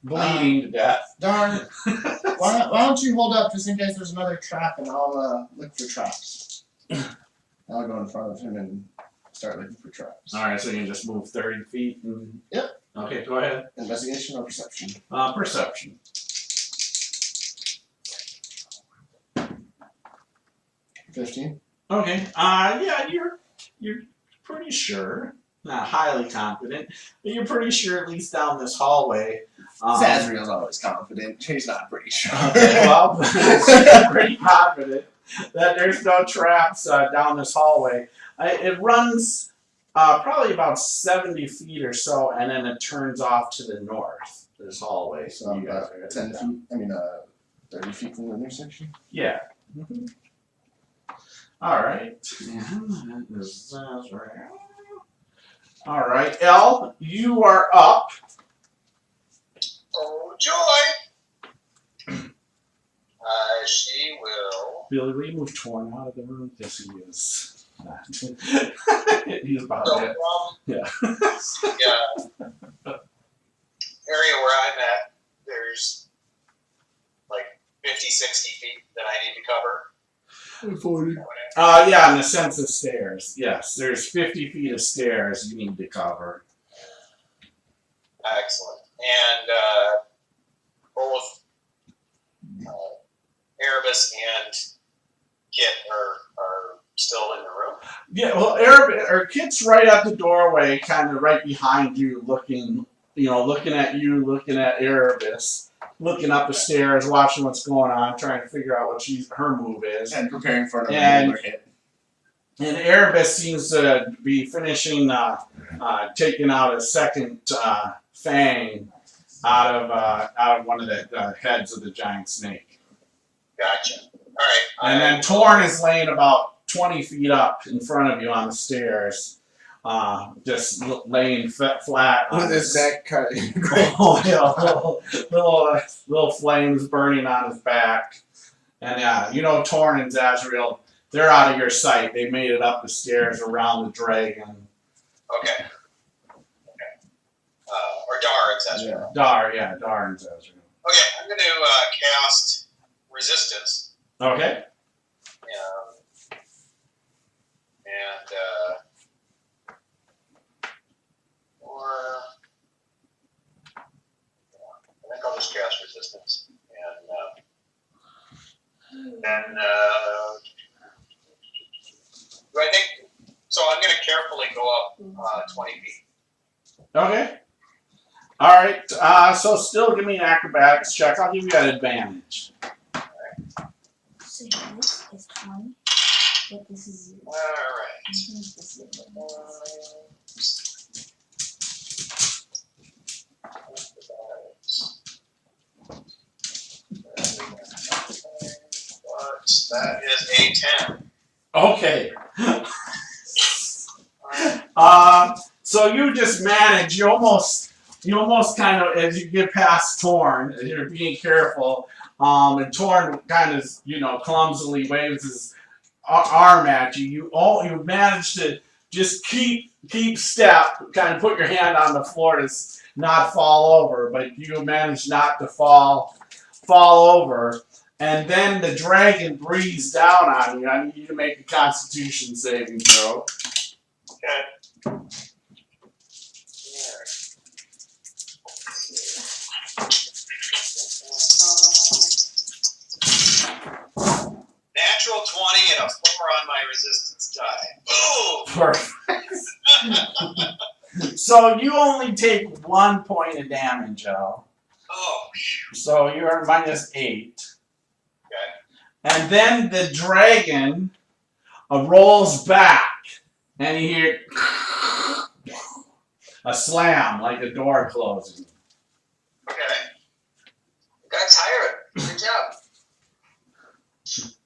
bleeding to death. Darn. Why don't you hold up just in case there's another trap, and I'll look for traps. I'll go in front of him and start looking for traps. All right, so you can just move 30 feet. And... Yep. Okay, go ahead. Investigation or perception? Perception. 15. Okay. Yeah, you're pretty sure. Not highly confident, but you're pretty sure at least down this hallway. Zazriel's always confident. He's not pretty sure. Okay, well, you're pretty confident that there's no traps down this hallway. It runs probably about 70 feet or so, and then it turns off to the north, this hallway. So you guys about are 10 down. feet, 30 feet from the intersection? Yeah, All right. All right, Elle, you are up. Oh, joy! She will. Billy, will you move Torn out of the room? Yes, he is. He's about So it. Yeah. the area where I'm at, there's like 50, 60 feet that I need to cover. 40. Yeah, in the sense of stairs. Yes, there's 50 feet of stairs you need to cover. Excellent. And both Erebus and Kit are still in the room. Yeah, well, Kit's right at the doorway, kind of right behind you, looking at you, looking at Erebus, looking up the stairs, watching what's going on, trying to figure out what her move is. And preparing for another hit. And Erebus seems to be finishing, taking out a second fang out of one of the heads of the giant snake. Gotcha. All right. And then Torn is laying about 20 feet up in front of you on the stairs, just laying flat with his neck cut. little flames burning on his back. And Torn and Zazriel, they're out of your sight. They made it up the stairs around the dragon. Okay. Or Dar and Zazriel. Dar and Zazriel. Okay, I'm going to cast Resistance. Okay. I think I'll just cast Resistance. And then, I think, so I'm going to carefully go up 20 feet. Okay. All right. So still give me an acrobatics check. I'll give you an advantage. So this is 20, but this is 0. All right. This is 0. That is a 10. Okay. So you just manage. You almost kind of, as you get past Torn, you're being careful. And Torn kind of, clumsily waves his arm at you. You manage to just keep step, kind of put your hand on the floor to not fall over, but you manage not to fall over. And then the dragon breathes down on you. I need you to make a Constitution saving throw. Okay. Natural 20 and a 4 on my resistance die. Boom! Perfect. So you only take 1 point of damage, Joe. Oh. So you're -8. Okay. And then the dragon rolls back, and you hear a slam, like a door closing. Okay. Got tired. Good job.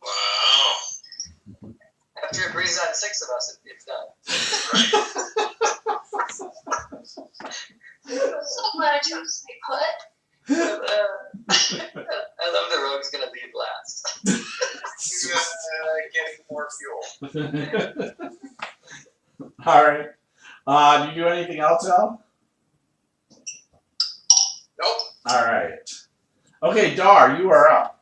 Wow. After it breathes on 6 of us, it's done. So glad you stay put. I love the rogue's gonna leave last. Getting more fuel. All right. Do you do anything else, Al? Nope. All right. Okay, Dar, you are up.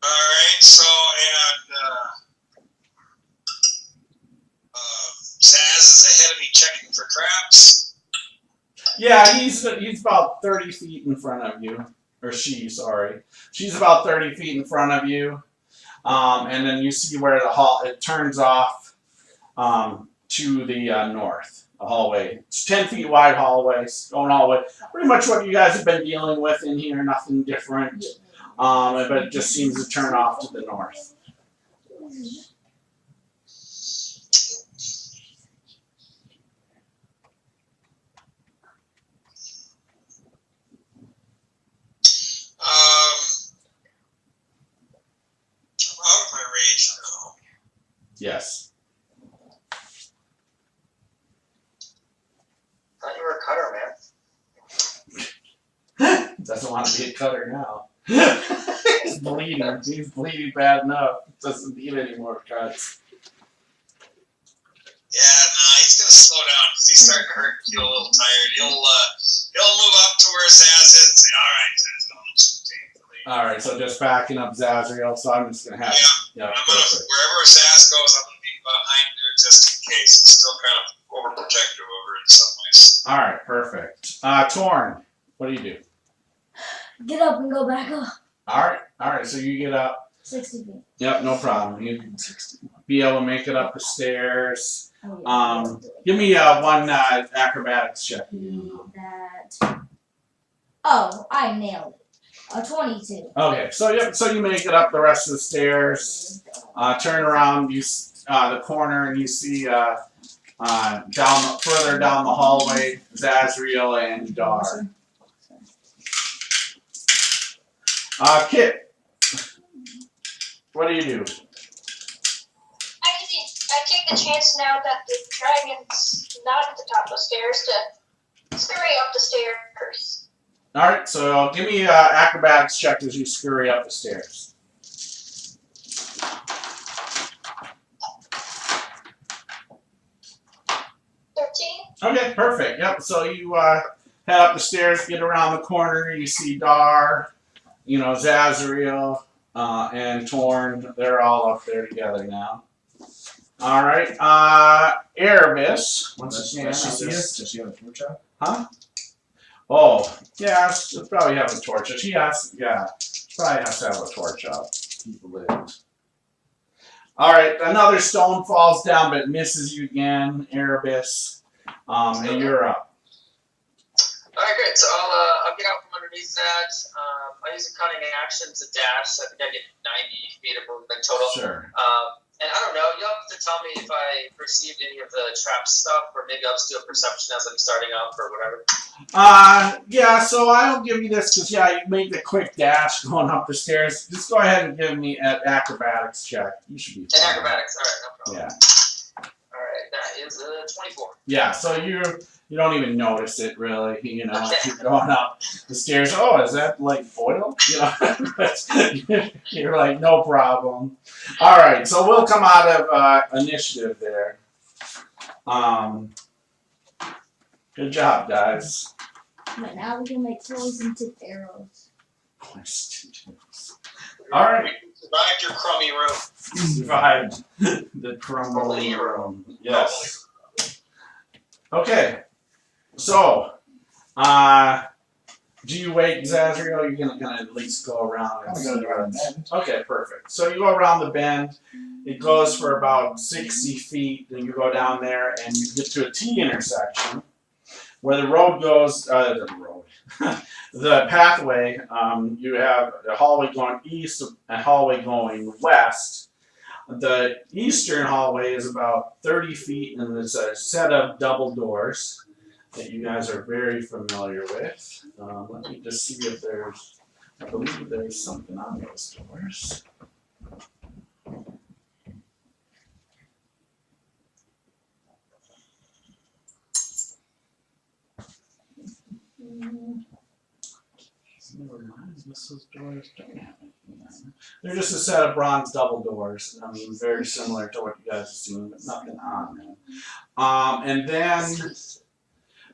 Alright, so, and, Saz is ahead of me checking for traps. Yeah, he's about 30 feet in front of you. Or she, sorry. She's about 30 feet in front of you. And then you see where it turns off to the north. A hallway. It's 10 feet wide hallway, going all the way. Pretty much what you guys have been dealing with in here, nothing different. But it just seems to turn off to the north. Yes. Thought you were a cutter, man. Doesn't want to be a cutter now. He's bleeding. He's bleeding bad enough. Doesn't need any more cuts. Yeah, no, he's gonna slow down because he's starting to hurt and feel a little tired. He'll move up to where Zaz is and say, "All right, Zaz, don't take the lead." All right, so just backing up Zazriel. So I'm just gonna have. Yeah, I'm gonna wherever Zaz goes, I'm gonna be behind her just in case. He's still kind of overprotective over in some ways. All right, perfect. Torn, what do you do? Get up and go back up. All right. So you get up. 60 feet. Yep, no problem. You can be able to make it up the stairs. Oh, yeah. Give me one acrobatics check. That. Oh, I nailed it. A 22. Okay, so you make it up the rest of the stairs. Turn around, you the corner, and you see further down the hallway, Zazriel and Dar. Kit, what do you do? I take the chance now that the dragon's not at the top of the stairs to scurry up the stairs. All right, so give me acrobatics check as you scurry up the stairs. 13. Okay, perfect. Yep. So you head up the stairs, get around the corner. You see Dar, Zazriel, and Torn. They're all up there together now. All right. Erebus. Does she see us? Does she have a torch out? Huh? Oh, yeah. She'll probably have a torch. She probably has to have a torch up. Keep lit. All right. Another stone falls down, but misses you again, Erebus. And you're up. Alright, great. So I'll get out from underneath that. I'll use a cunning action to dash. So I think I get 90 feet of movement total. Sure. And I don't know. You'll have to tell me if I perceived any of the trap stuff, or maybe I'll just do a perception as I'm starting up, or whatever. Yeah. So I'll give you this because you made the quick dash going up the stairs. Just go ahead and give me an acrobatics check. You should be. And acrobatics. All right, no problem. Yeah. All right, that is 24. Yeah. So you don't even notice it really. As you're going up the stairs. Oh, is that like oil? You're like, no problem. All right. So we'll come out of initiative there. Good job, guys. But now we can make poison tipped arrows. All right. You survived your crummy room. Survived the crumbling room. Yes. Okay. So, do you wait, Zazriel? You're gonna at least go around. I'm gonna go around the bend. Okay, perfect. So you go around the bend. It goes for about 60 feet. Then you go down there and you get to a T intersection where the road goes. The pathway. You have a hallway going east, a hallway going west. The eastern hallway is about 30 feet, and there's a set of double doors that you guys are very familiar with. Let me just see if I believe there's something on those doors. Never mind, those doors don't have anything. They're just a set of bronze double doors. I mean, very similar to what you guys have seen, but nothing on them. And then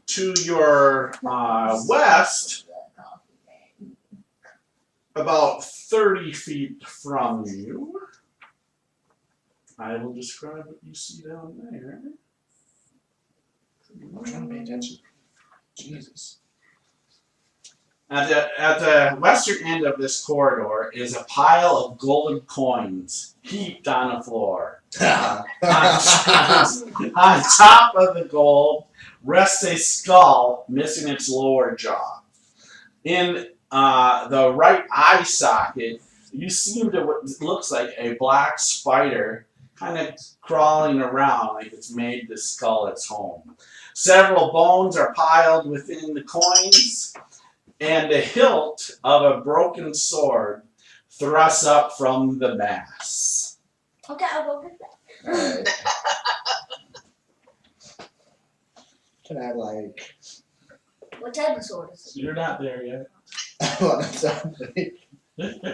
to your west, about 30 feet from you, I will describe what you see down there. I'm trying to pay attention. Jesus. At the western end of this corridor is a pile of golden coins heaped on the floor. On top of the gold rests a skull missing its lower jaw. In the right eye socket, you see what looks like a black spider kind of crawling around like it's made the skull its home. Several bones are piled within the coins, and the hilt of a broken sword thrusts up from the mass. Okay, I'll go get that. Alright. Can I, like... What type of sword is it? You're not there yet. What I'm saying. He's still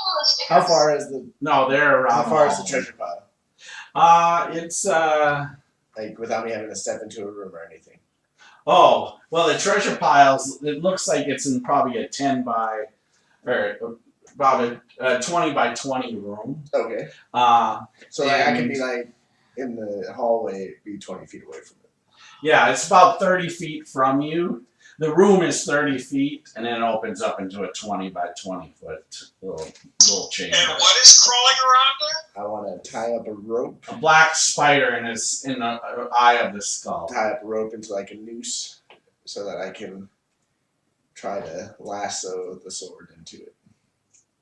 on the stairs. How far is the... No, they're around. How far is the treasure pile? It's Like, without me having to step into a room or anything. Oh, well, the treasure piles, it looks like it's in probably a 10 by, or about a 20 by 20 room. Okay. So like, I can be like in the hallway, be 20 feet away from it. Yeah, it's about 30 feet from you. The room is 30 feet, and then it opens up into a 20 by 20 foot little chamber. And what is crawling around there? I want to tie up a rope. A black spider in the eye of the skull. Tie up a rope into like a noose so that I can try to lasso the sword into it.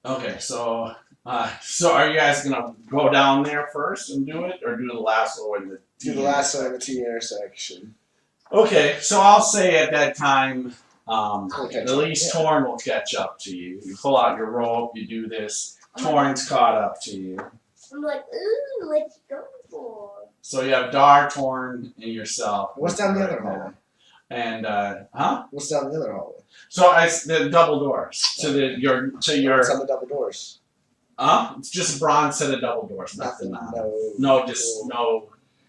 Okay, so are you guys gonna go down there first and do it, or do the lasso in the Do the lasso in the T intersection. Okay, so I'll say at that time, Okay. at least Torn will catch up to you. You pull out your rope, you do this. Torn's caught up to you. I'm like, ooh, what you going for? So you have Dar, Torn, and yourself. What's down the other hallway? And What's down the other hallway? So it's the double doors to your. What's on the double doors? It's just a bronze set of double doors. Nothing.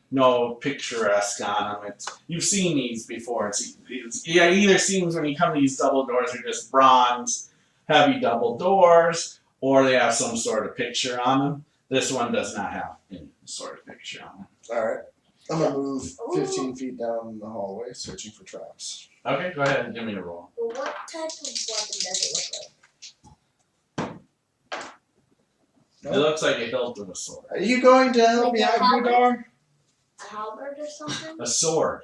No picturesque on them. You've seen these before. It either seems when you come to these double doors, they're just bronze, heavy double doors, or they have some sort of picture on them. This one does not have any sort of picture on it. Alright. I'm going to move 15 feet down the hallway, searching for traps. Okay, go ahead and give me a roll. Well, what type of weapon does it look like? Nope. It looks like a hilt of a sword. Are you going to help Like me a out, halberd? Budar? A halberd or something? A sword.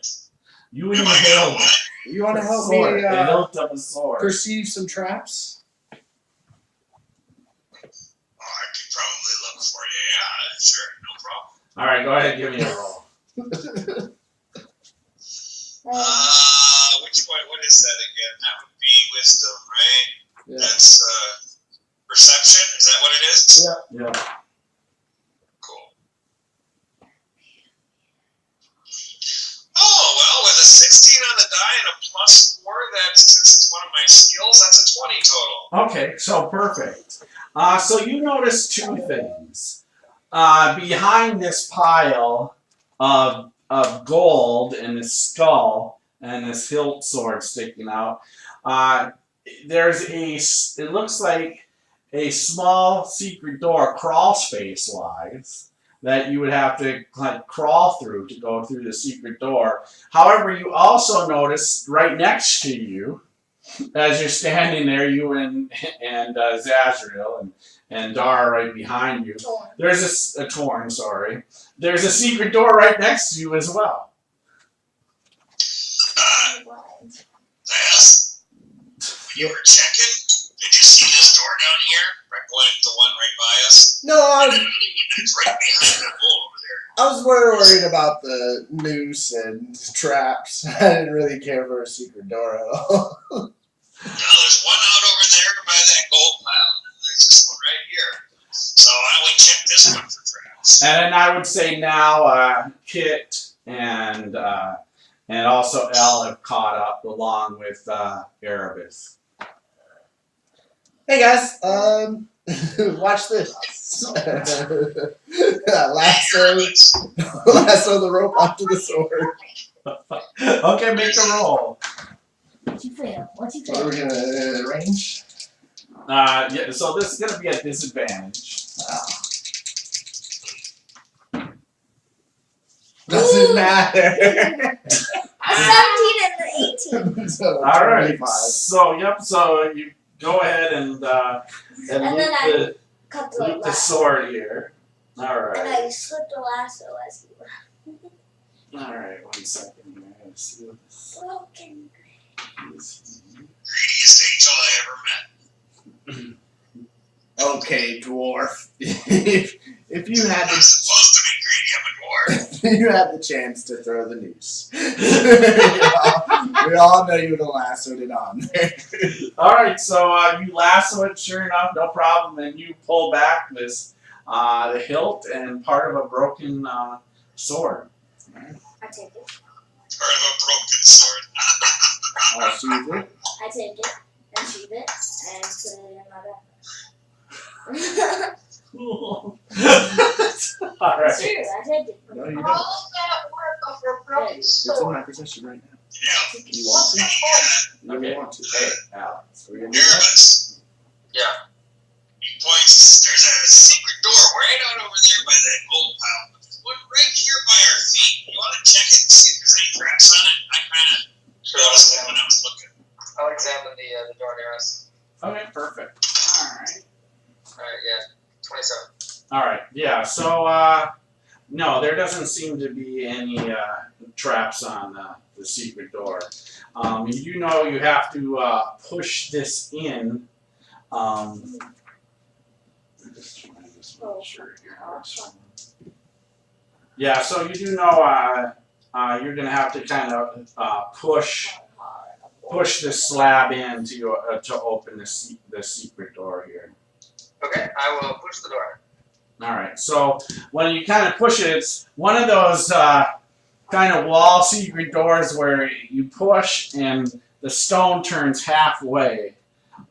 You and the hilt. You want to help Sword. me The hilt of a sword. perceive some traps? Oh, I could probably look for you. Yeah, sure, no problem. All right, go ahead and give me a roll. Which one? What is that again? That would be wisdom, right? Yeah. That's perception. Is that what it is? Yeah. Yeah. Cool. Oh well, with a 16 on the die and a +4, that's one of my skills. That's a 20 total. Okay, so perfect. So you notice two things. Behind this pile of gold and this skull and this hilt sword sticking out, there's it looks like a small secret door, crawl space wise, that you would have to like crawl through to go through the secret door. However, you also notice right next to you, as you're standing there, you and Zazriel and Dar right behind you. Torn. There's a Torn, sorry. There's a secret door right next to you as well. Yes. When you were checking, did you see this door down here? Right, pointing at the one right by us. No, I was, It's right behind the wall over there. I was more worried about the noose and traps. I didn't really care for a secret door at all. Now there's one out over there by that gold pile. And there's this one right here. So why don't we check this one for traps? And then I would say now Kit and also Elle have caught up along with Erebus. Hey guys, watch this. Lasso the rope onto the sword. Okay, make a roll. What's you fail? What's you What are we fail? gonna range? Yeah, so this is going to be a disadvantage. Doesn't matter. A 17 and an 18. So All right. 25. So you go ahead and And then I loop cut the, the loop the lasso. sword here. All And right. I slipped the lasso as you were. All right. 1 second here. Let's see what this Broken. is. Greediest angel I ever met. Okay, dwarf. if you had I'm the supposed to be greedy. I'm a dwarf. you had the chance to throw the noose. we all know you would have lassoed it on there. All right. So you lasso it. Sure enough, no problem. And you pull back this the hilt and part of a broken sword. I take it. Part of a broken sword. I'll soothe it. I take it and sheath it and put it in my backpack. All right. It's true, I take it. No, you How don't. does that work over a broken It's in sword? my possession right now. Yeah. You want to? You Okay. want to? Hey, Alex. Are we gonna do that? Nervous. Yeah. He points. There's a secret door right out over there by that gold pile. There's one right here by our feet. You want to check it and see if there's any traps on it? I kind of noticed it when I was looking. I'll examine the door near us. Okay, perfect. All right. Alright, yeah. 27. All right. Yeah. So no, there doesn't seem to be any traps on the secret door. You do know you have to push this in. Just trying to make sure here. Yeah. So you do know you're gonna have to kind of push this slab in to open the secret door here. Okay, I will push the door. All right. So when you kind of push it, it's one of those kind of wall secret doors where you push and the stone turns halfway.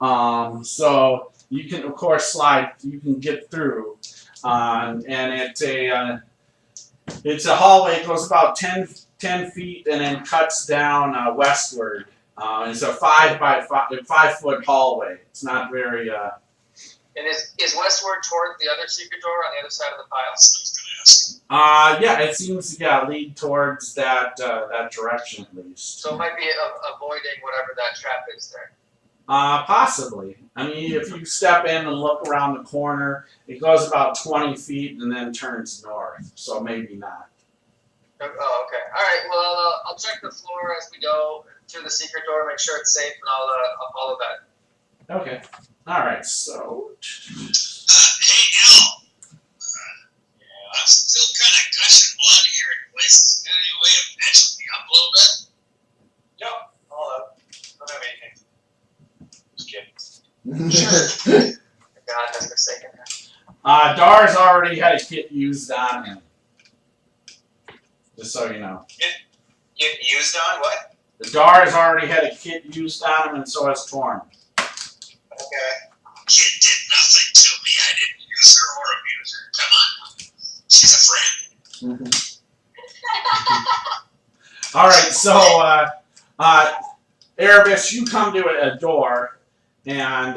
So you can, of course, slide. You can get through, and it's a hallway. It goes about 10 feet and then cuts down westward. It's a 5 foot hallway. It's not very. And is westward toward the other secret door on the other side of the pile? I was going to ask. Yeah, it seems to lead towards that direction at least. So it might be avoiding whatever that trap is there. Possibly. I mean, if you step in and look around the corner, it goes about 20 feet and then turns north. So maybe not. Oh, okay. All right. Well, I'll check the floor as we go through the secret door, make sure it's safe, and I'll follow that. Okay. All right. So. Hey, Al. I'm still kind of gushing blood here in places. Got any way of patching me up a little bit? Yep. Hold up. Don't have anything. Just kidding. God has forsaken her. Dar's already had a kit used on him. Just so you know. Get used on what? The Dar's already had a kit used on him, and so has Torm. Okay. Kid did nothing to me. I didn't use her or abuse her. Come on. She's a friend. All right, so Erebus, you come to a door, and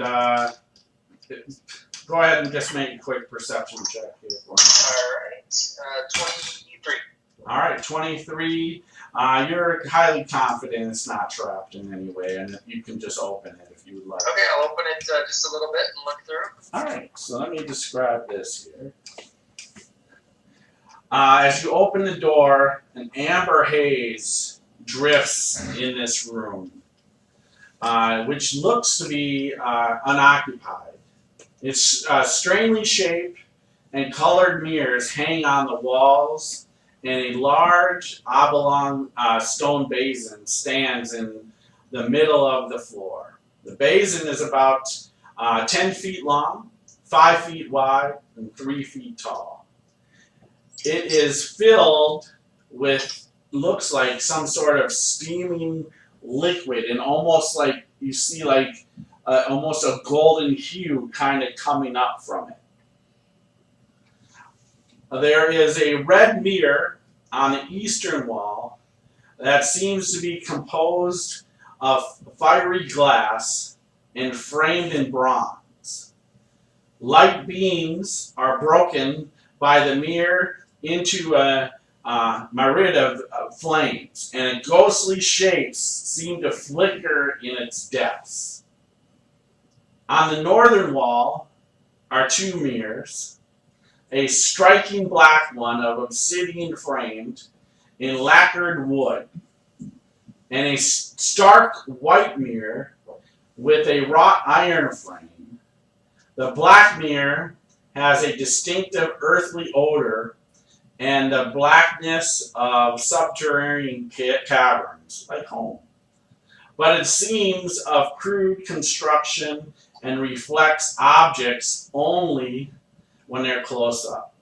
go ahead and just make a quick perception check here for me. Alright. 23. All right, 23. You're highly confident it's not trapped in any way, and you can just open it if you would like. Okay, I'll open it just a little bit and look through. All right, so let me describe this here. As you open the door, an amber haze drifts in this room, which looks to be unoccupied. It's strangely shaped, and colored mirrors hang on the walls, and a large oblong stone basin stands in the middle of the floor. The basin is about 10 feet long, 5 feet wide, and 3 feet tall. It is filled with, looks like some sort of steaming liquid, and almost like you see like almost a golden hue kind of coming up from it. There is a red mirror on the eastern wall that seems to be composed of fiery glass and framed in bronze. Light beams are broken by the mirror into a myriad of flames, and ghostly shapes seem to flicker in its depths. On the northern wall are 2 mirrors, a striking black one of obsidian framed in lacquered wood, and a stark white mirror with a wrought iron frame. The black mirror has a distinctive earthly odor and the blackness of subterranean caverns, like home. But it seems of crude construction and reflects objects only when they're close up.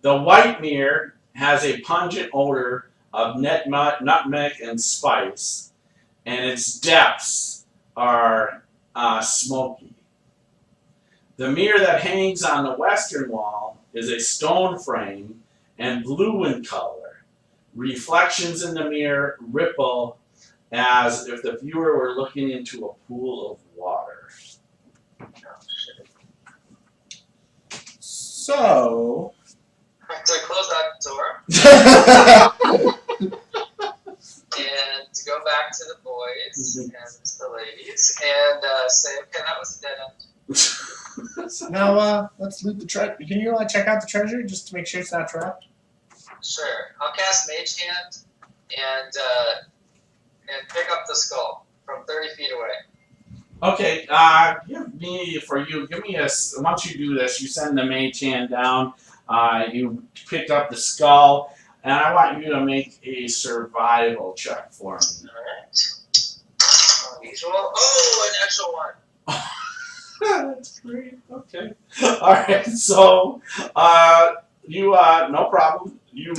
The white mirror has a pungent odor of nutmeg and spice, and its depths are smoky. The mirror that hangs on the western wall is a stone frame and blue in color. Reflections in the mirror ripple as if the viewer were looking into a pool of water. So. To close that door and to go back to the boys and the ladies and say, okay, that was a dead end. Now, let's loot the treasure. Can you check out the treasure just to make sure it's not trapped? Sure. I'll cast Mage Hand and pick up the skull from 30 feet away. Okay, give me a, once you do this, you send the mage hand down, you pick up the skull, and I want you to make a survival check for me. Alright. Unusual. Oh, an extra one. That's great, okay. Alright, so, no problem. You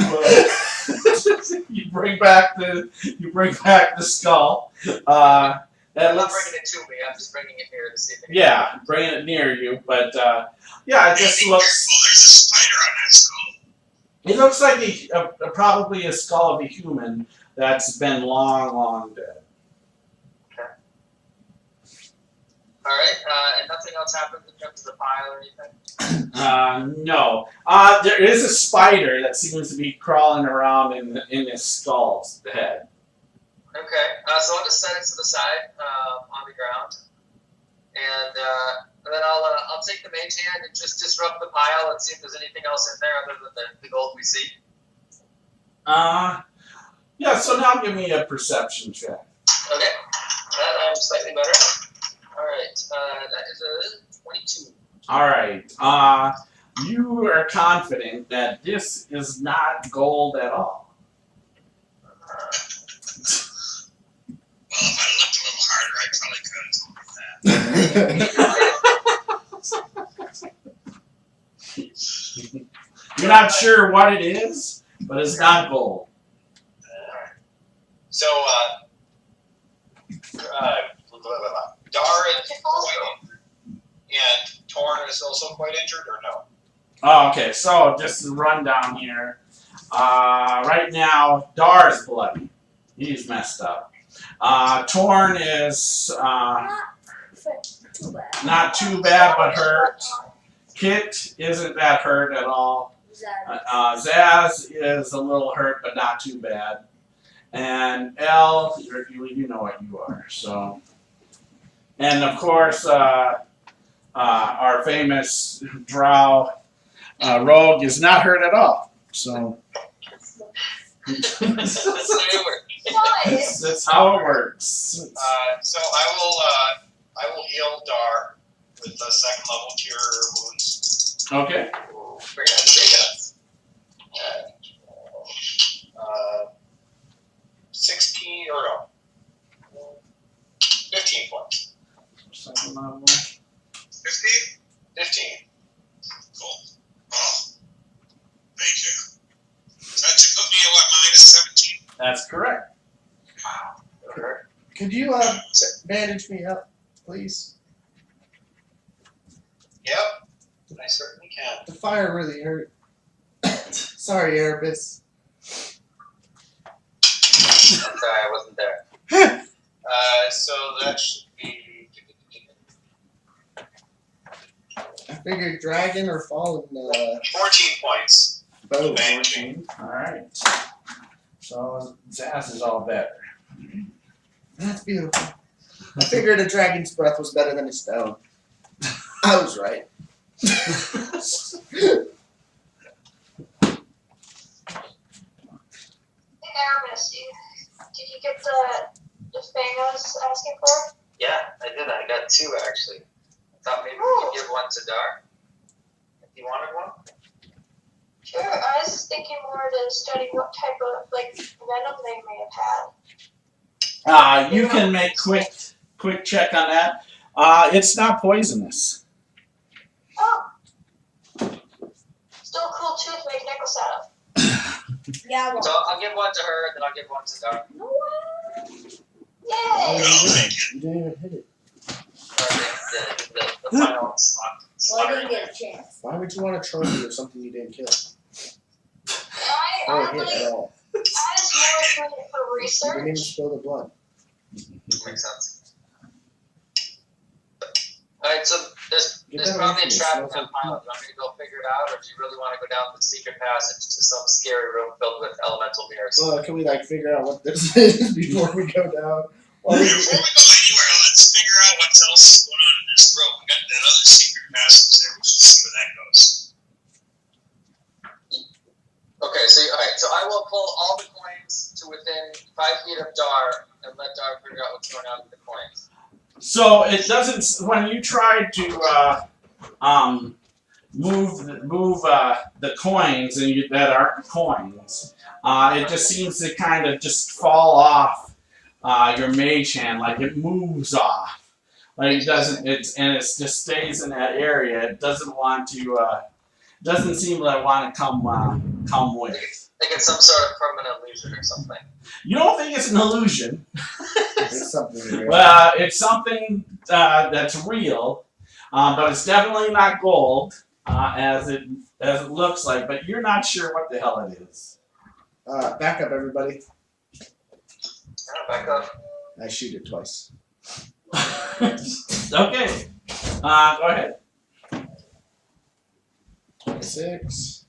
you bring back the skull. I'm not bringing it to me. I'm just bringing it here to see if it. Yeah, bringing it near you, but yeah, it just looks. There's a spider on that skull. It looks like probably a skull of a human that's been long dead. Okay. All right, and nothing else happened in terms of the pile or anything. No. There is a spider that seems to be crawling around in his skull's head. Okay, so I'll just set it to the side on the ground, and then I'll take the mage hand and just disrupt the pile and see if there's anything else in there other than the gold we see. Yeah. So now give me a perception check. Okay, I'm slightly better. All right, that is a 22. All right. You are confident that this is not gold at all. Well, if I looked a little harder, I probably could. You're not sure what it is, but it's not gold. So, Dar is quite injured, and Torn is also quite injured, or no? Oh, okay, so just to run down here. Right now, Dar's bloody. He's messed up. Torn is not too bad, but hurt. Kit isn't that hurt at all. Zaz is a little hurt, but not too bad. And Elle, you know what you are. So, and of course, our famous Drow rogue is not hurt at all. So. That's how it works. So I will heal Dar with the second level cure wounds. Okay. Very good. 16 or no, 15 points. Second level. 15? 15. Cool. Oh, thank you. So that should put me at what, -17? That's correct. Wow. Okay. Could you bandage me up, please? Yep, I certainly can. The fire really hurt. Sorry, Erebus. I'm sorry, I wasn't there. So that should be. I figured dragon or fallen. 14 points. Both. 14. All right. So Zaz is all better. That's beautiful. I figured a dragon's breath was better than a stone. I was right. Aramis, did you get the thing I was asking for? Yeah, I did. I got 2 actually. I thought maybe we could give one to Dar if you wanted one. Sure, I was thinking more to study what type of venom they may have had. You can make quick check on that. It's not poisonous. Oh, two to make a necklace out of. Yeah, well. So I'll give one to her, and then I'll give one to Dar. No way. Yay! You didn't even hit it. The final spot. Well, I didn't get a chance. Why would you want a trophy of something you didn't kill? I Or hit really, at all? I was more doing it for You research. didn't even spill the blood. Makes sense. Alright, so there's Get that probably away a from me. trap Smells in that like pile. Do you want me to go figure it out, or do you really want to go down the secret passage to some scary room filled with elemental mirrors? Well, can we like figure out what this is before we go down? Well, Before we go anywhere, let's figure out what else is going on in this room. We got that other secret passage there. We should see where that goes. Okay, so alright, so I will pull all the coins to within 5 feet of Dar and let Dar figure out what's going on with the coins. So it doesn't. When you try to move the coins that aren't coins, it just seems to kind of just fall off your mage hand, like it moves off. Like it doesn't. It just stays in that area. It doesn't want to. Doesn't seem to want to come with. Like it's some sort of permanent illusion or something. You don't think it's an illusion? it's something real. Well, it's something that's real, but it's definitely not gold, as it looks like. But you're not sure what the hell it is. Back up, everybody. Back up. I shoot it twice. Okay, go ahead. 26.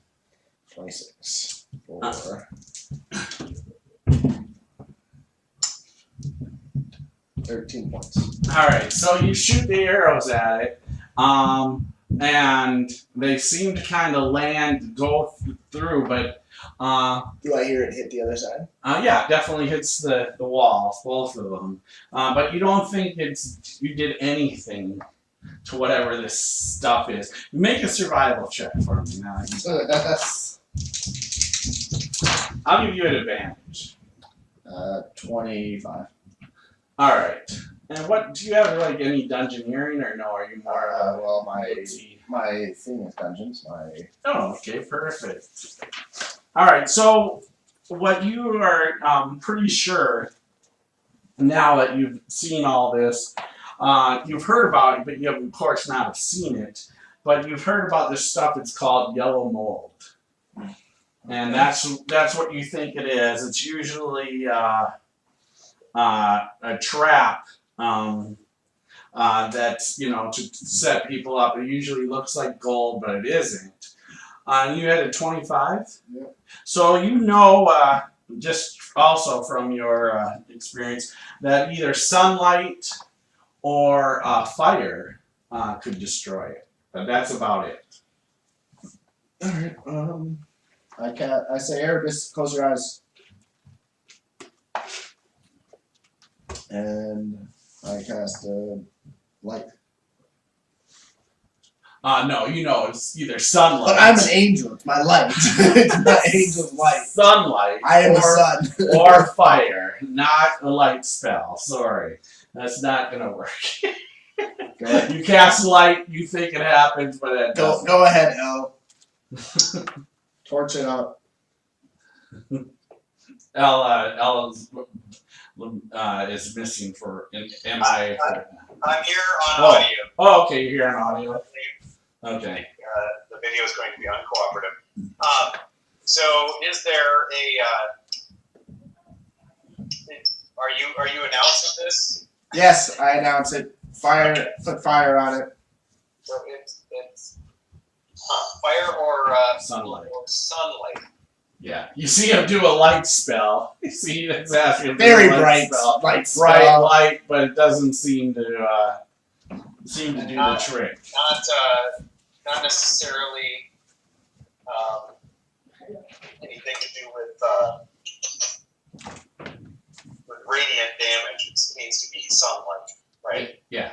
26. 4. 13 points. All right, so you shoot the arrows at it, and they seem to kind of go through, but Do I hear it hit the other side? yeah, definitely hits the walls, both of them. But you don't think you did anything to whatever this stuff is. Make a survival check for me now. I'll give you an advantage. 25. All right. And what do you have, like any dungeoneering, or no? Are you more? Well, my thing is dungeons. Oh, okay, perfect. All right. So what you are pretty sure now that you've seen all this, you've heard about it, but you have of course not have seen it. But you've heard about this stuff. It's called yellow mold. And that's what you think it is. It's usually a trap that's to set people up. It usually looks like gold, but it isn't. You had a 25. Yep. So just also from your experience that either sunlight or fire could destroy it. But that's about it. All right. I say, Erebus, close your eyes. And I cast light. No, it's either sunlight. But I'm an angel. It's my light. It's my angel's light. Sunlight. I am the sun. Or fire, not a light spell. Sorry, that's not gonna work. You cast light, you think it happens, but it doesn't. Go ahead, El. Torch it up. El is missing for. Am I? I'm here on audio. Oh, okay. You're here on audio. Okay. The video is going to be uncooperative. So, is there are you announcing this? Yes, I announce it. Fire. Put fire on it. So it's fire or Sunlight. Or sunlight. Yeah. You see him do a light spell. You see it's asking him to Very do a bright spell. light Bright spell. light, but it doesn't seem to do the trick. Not necessarily anything to do with radiant damage. It needs to be sunlight, right? Yeah.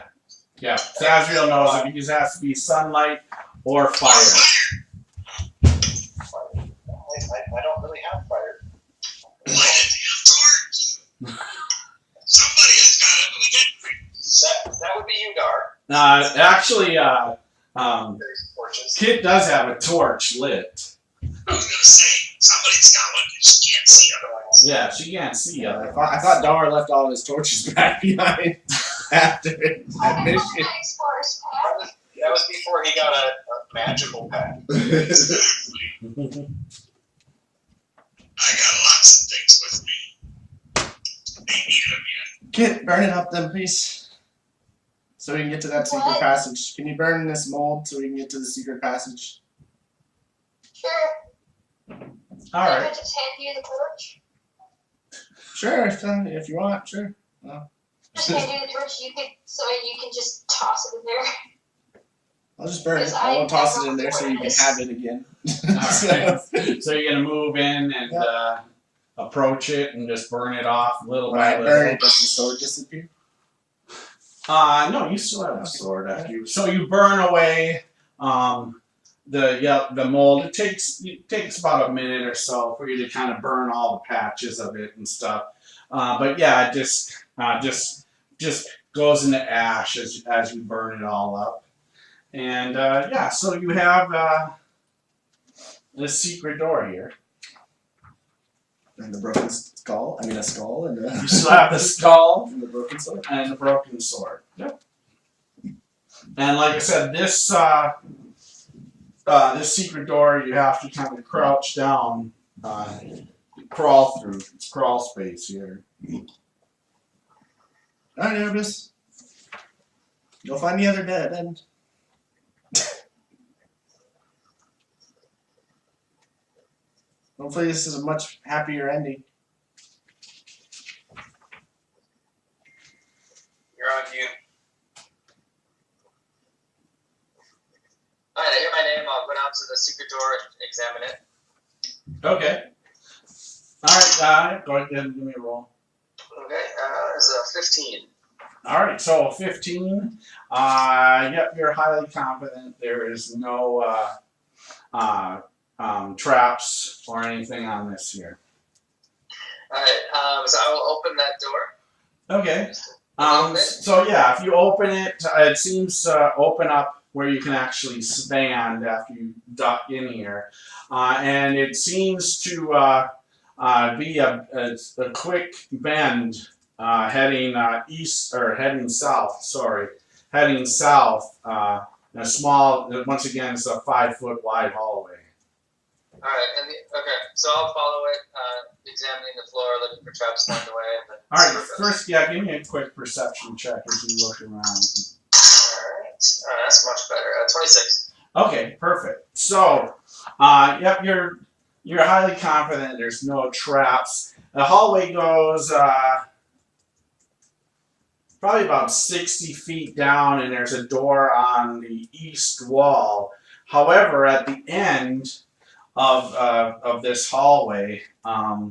Yeah. Zazriel knows it just has to be sunlight or fire. I don't really have fire. Light it, torch! Somebody has got it. That would be you, Dar. Actually, There's torches. Kit does have a torch lit. I was gonna say, somebody's got one that she can't see otherwise. Yeah, she can't see otherwise. I thought Dar left all his torches back behind after that mission. That was before he got a magical pack. I got lots of things with me. They need them yet. Kit, burn it up then, please. So we can get to that secret passage. Can you burn this mold so we can get to the secret passage? Sure. All Can I right. just hand you the torch? Sure, if you want, sure. Just hand you the torch, so you can just toss it in there. I'll just burn it. Because I won't I toss don't it in know there so what you it can is. have it again. Alright. So you're gonna move in and approach it and just burn it off little When by I little. burn it, does the sword disappear? No, you still have the sword after you. So you burn away the mold. It takes about a minute or so for you to kind of burn all the patches of it and stuff. But yeah, it just goes into ash as you burn it all up. And yeah, so you have this secret door here. And the broken skull? I mean, a skull and You still have the skull and the broken sword? and the broken sword. Yep. And like I said, this this secret door you have to kind of crouch down, crawl through. It's crawl space here. Alright, Erebus. Go find the other dead end. Hopefully this is a much happier ending. You're on mute. Alright, I hear my name. I'll go down to the secret door and examine it. Okay. Alright, go ahead and give me a roll. Okay, there's a 15. Alright, so 15. Yep, you're highly confident there is no traps or anything on this here. Alright, so I will open that door. Okay. So yeah, if you open it, it seems to open up where you can actually stand after you duck in here, and it seems to be a quick bend heading east or heading south. Sorry, heading south. A small. Once again, it's a 5-foot wide hallway. Alright, okay, so I'll follow it, examining the floor, looking for traps along the way. And then Alright, first, yeah, give me a quick perception check as you look around. Alright, that's much better. 26. Okay, perfect. So, yep, you're highly confident there's no traps. The hallway goes probably about 60 feet down, and there's a door on the east wall. However, at the end of this hallway, at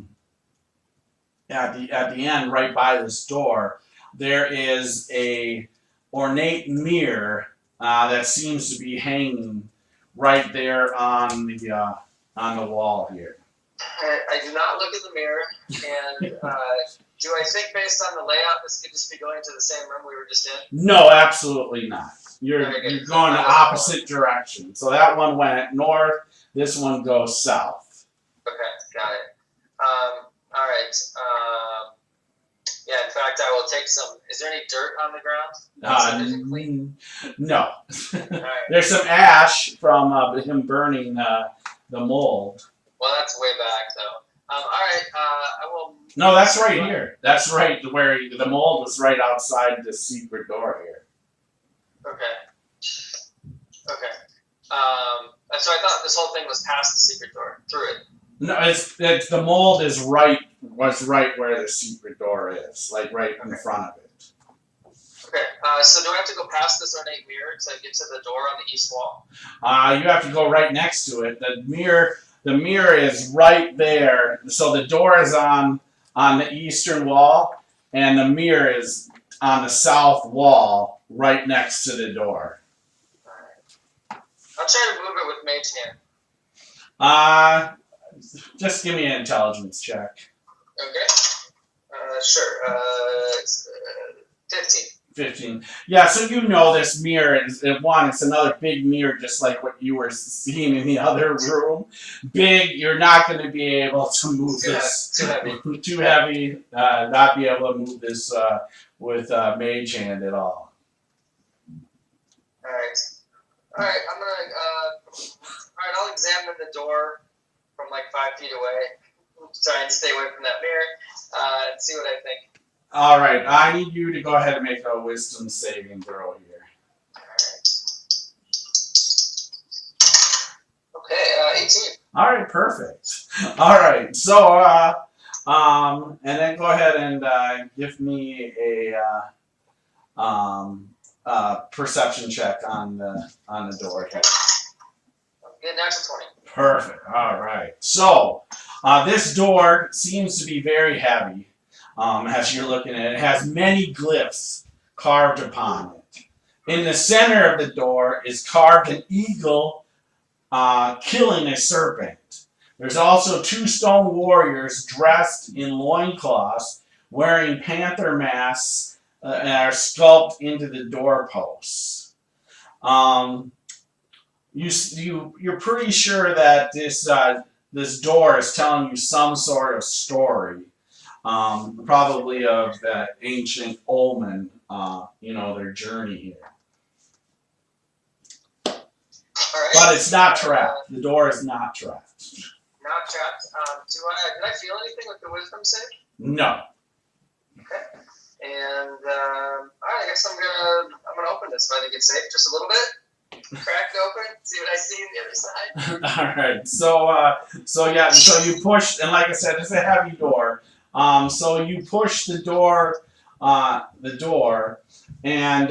the end, right by this door, there is a ornate mirror that seems to be hanging right there on the wall here. I do not look in the mirror, and do I think based on the layout this could just be going to the same room we were just in? No, absolutely not. You're Okay, going the opposite direction. So that one went north. This one goes south. Okay, got it. All right. Yeah, in fact, I will take some. Is there any dirt on the ground? No. All right. There's some ash from him burning the mold. Well, that's way back, though. All right. I will. No, that's right here. That's right where the mold was right outside the secret door here. Okay. Okay. So I thought this whole thing was past the secret door, through it. No, it's the mold was right where the secret door is, like right in front of it. Okay. So do I have to go past this ornate mirror to get to the door on the east wall? You have to go right next to it. The mirror is right there. So the door is on the eastern wall, and the mirror is on the south wall, right next to the door. I'll try to move it with mage hand. Just give me an intelligence check. Okay. Sure. It's 15. 15. Yeah, so you know this mirror is it's another big mirror, just like what you were seeing in the other room. Big, you're not going to be able to move this. Too heavy. Too heavy. Not be able to move this with Mage Hand at all. Alright. Alright, I'm gonna, alright, I'll examine the door from like 5 feet away. Try and stay away from that mirror, and see what I think. Alright, I need you to go ahead and make a wisdom saving throw here. Alright. Okay, 18. Alright, perfect. Alright, so, and then go ahead and give me a perception check on the door here. Get natural 20. Perfect. Alright. So, this door seems to be very heavy. As you're looking at it, it has many glyphs carved upon it. In the center of the door is carved an eagle killing a serpent. There's also 2 stone warriors dressed in loincloths, wearing panther masks, and are sculpted into the doorposts. You're pretty sure that this door is telling you some sort of story. Probably of that ancient Omen, their journey here. Alright. But it's not trapped. The door is not trapped. Not trapped. Did I feel anything with the wisdom save? No. Okay. And alright, I guess I'm gonna open this. I think it's safe, just a little bit. Crack it open, see what I see on the other side. Alright, so you push, and like I said, it's a heavy door. So you push the door, and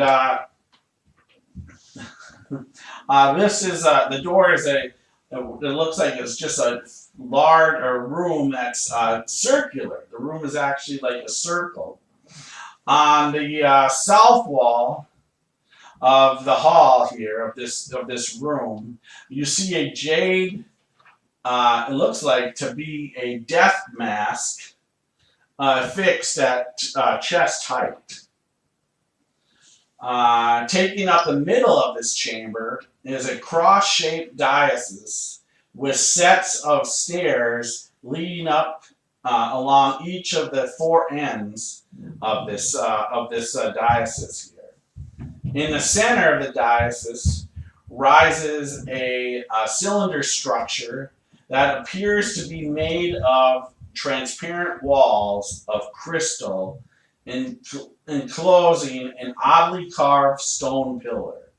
this is the door is it looks like it's just a room that's circular. The room is actually like a circle. On the south wall of the hall here of this room, you see a jade. It looks like to be a death mask. Fixed at chest height. Taking up the middle of this chamber is a cross-shaped dais with sets of stairs leading up along each of the 4 ends of this dais here. In the center of the dais rises a cylinder structure that appears to be made of transparent walls of crystal enclosing an oddly carved stone pillar.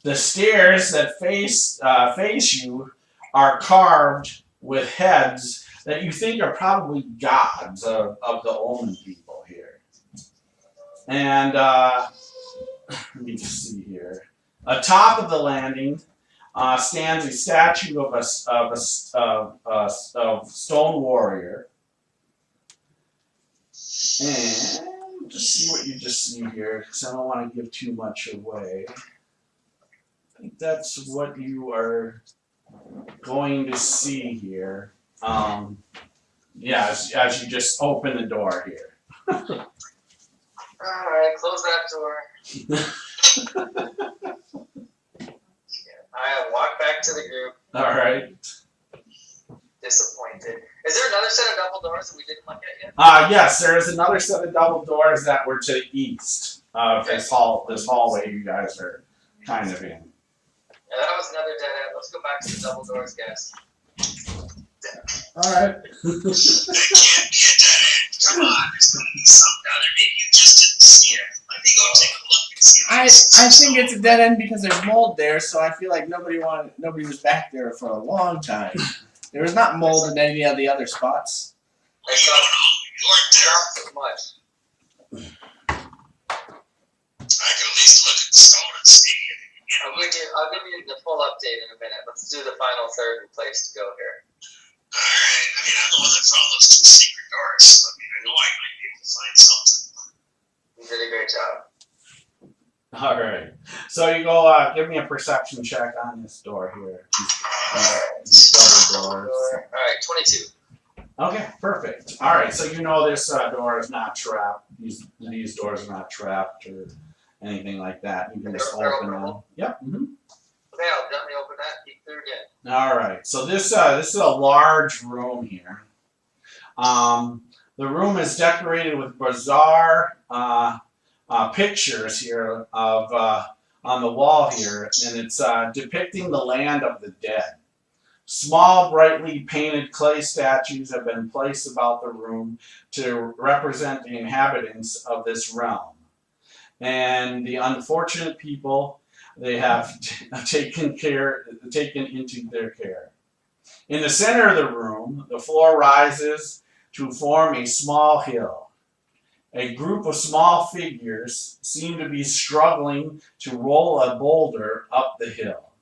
The stairs that face you are carved with heads that you think are probably gods of the Omen people here. And let me just see here. Atop of the landing stands a statue of a stone warrior. And just see what you just see here, because I don't want to give too much away. I think that's what you are going to see here. As you just open the door here. Alright, close that door. I walk back to the group. Alright. Disappointed. Is there another set of double doors that we didn't look at yet? Yes, there is another set of double doors that were to the east of this hallway you guys are kind of in. Yeah, that was another dead end. Let's go back to the double doors, guys. Alright. That can't be a dead end. Come on, there's going to be something down there. Maybe you just didn't see it. Let me go take a look and see if I think it's a dead end because there's mold there, so I feel like nobody was back there for a long time. There was not mold in any of the other spots. You don't know. You weren't there. Not so much. I can at least look at the stone and see it. I'll give you the full update in a minute. Let's do the final third place to go here. Alright, I mean, I'm the one that found those 2 secret doors. I mean, I know I might be able to find something. You did a great job. Alright. So you go give me a perception check on this door here. These double doors. Alright, 22. Okay, perfect. All right, so you know this door is not trapped. These doors are not trapped or anything like that. You can just open them. Yep. Mm-hmm. Okay, I'll definitely open that. Keep through again. All right, so this is a large room here. The room is decorated with bizarre pictures here of on the wall here, and it's depicting the land of the dead. Small, brightly painted clay statues have been placed about the room to represent the inhabitants of this realm and the unfortunate people they have taken into their care. In the center of the room, the floor rises to form a small hill. A group of small figures seem to be struggling to roll a boulder up the hill,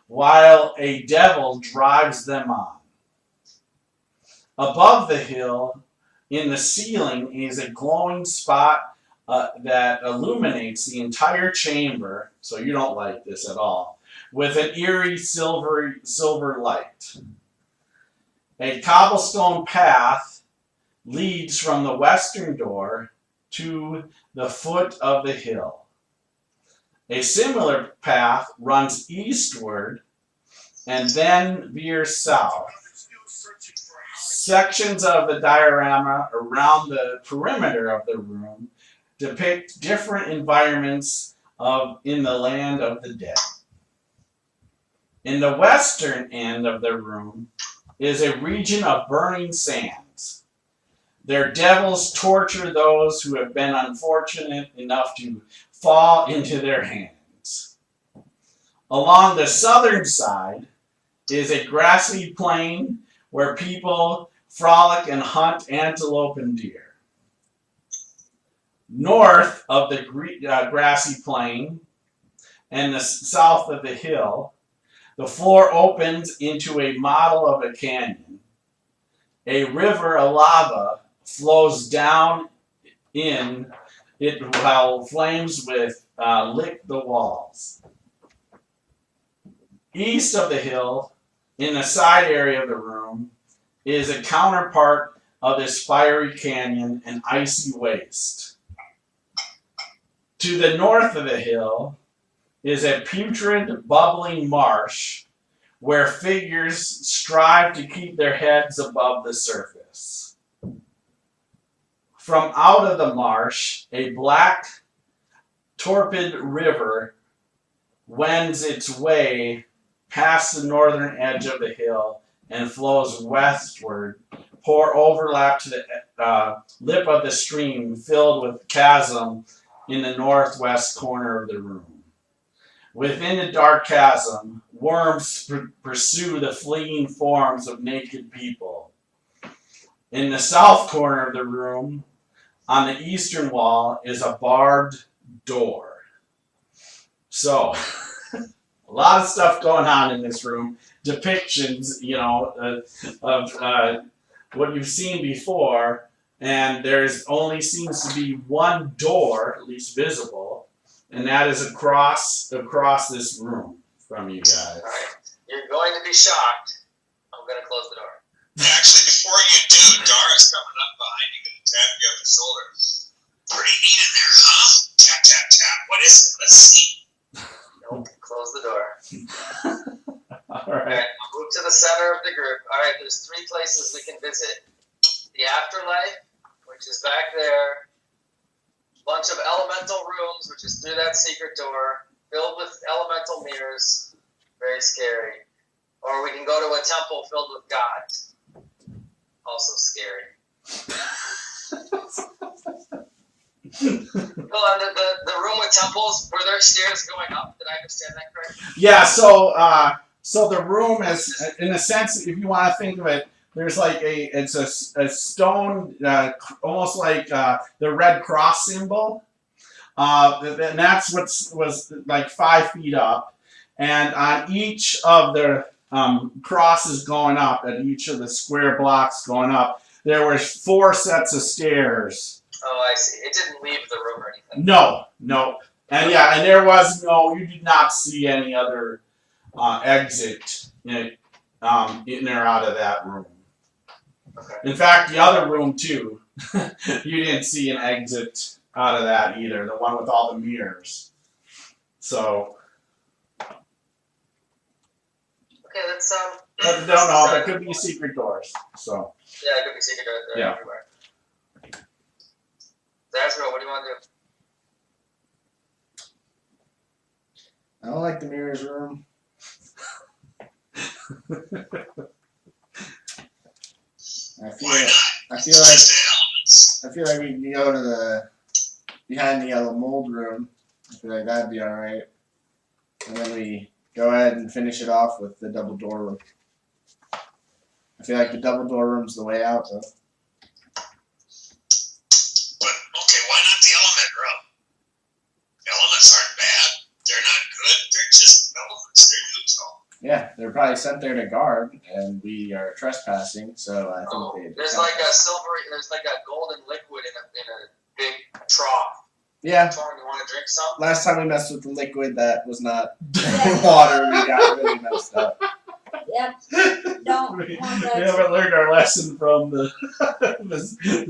while a devil drives them on. Above the hill, in the ceiling, is a glowing spot that illuminates the entire chamber, so you don't like this at all, with an eerie silver light. A cobblestone path leads from the western door to the foot of the hill. A similar path runs eastward and then veers south. Sections of the diorama around the perimeter of the room depict different environments in the land of the dead. In the western end of the room is a region of burning sands. Their devils torture those who have been unfortunate enough to fall into their hands. Along the southern side is a grassy plain where people frolic and hunt antelope and deer. North of the grassy plain and the south of the hill, the floor opens into a model of a canyon. A river of lava flows down in it while flames lick the walls. East of the hill, in the side area of the room, is a counterpart of this fiery canyon and icy waste. To the north of the hill is a putrid, bubbling marsh where figures strive to keep their heads above the surface. From out of the marsh, a black, torpid river wends its way past the northern edge of the hill and flows westward, overlap to the lip of the stream filled with chasm in the northwest corner of the room. Within the dark chasm, worms pursue the fleeing forms of naked people. In the south corner of the room, on the eastern wall, is a barred door. So, a lot of stuff going on in this room. Depictions, of what you've seen before, and there's only seems to be one door, at least visible, and that is across this room from you guys. All right. You're going to be shocked. I'm going to close the door. Actually, before you do, Dara's coming up behind you and tapping you on the shoulder. Pretty neat in there, huh? Tap, tap, tap. What is it? Let's see. Nope. Close the door. All All right. I'll move to the center of the group. All right. There's 3 places we can visit. The afterlife, which is back there. Bunch of elemental rooms, which is through that secret door, filled with elemental mirrors. Very scary. Or we can go to a temple filled with gods. Also scary. Well, the room with temples, were there stairs going up? Did I understand that correctly? Yeah, so the room is, in a sense, if you want to think of it, there's like it's a stone, almost like the Red Cross symbol, and that's what was like 5 feet up, and on each of the crosses going up, at each of the square blocks going up, there were 4 sets of stairs. Oh, I see. It didn't leave the room or anything. No. And yeah, and there was you did not see any other exit in or out of that room. Okay. In fact, the other room too, you didn't see an exit out of that either. The one with all the mirrors. So. Okay, that's But don't know. There could be secret doors. So. Yeah, it could be secret doors there everywhere. Zazro, what do you want to do? I don't like the mirrors room. I feel like we can go to the behind the yellow mold room. I feel like that'd be alright. And then we go ahead and finish it off with the double door room. I feel like the double door room's the way out though. But okay, why not the element room? Elements aren't bad. They're not good. They're just elements. They're neutral. Yeah, they're probably sent there to guard, and we are trespassing, so I think they. There's like a silvery, there's like a golden liquid in a big trough. Yeah. Torn, you want to drink some? Last time we messed with the liquid that was not water, we got really messed up. Yep. Don't We want that. haven't learned our lesson from the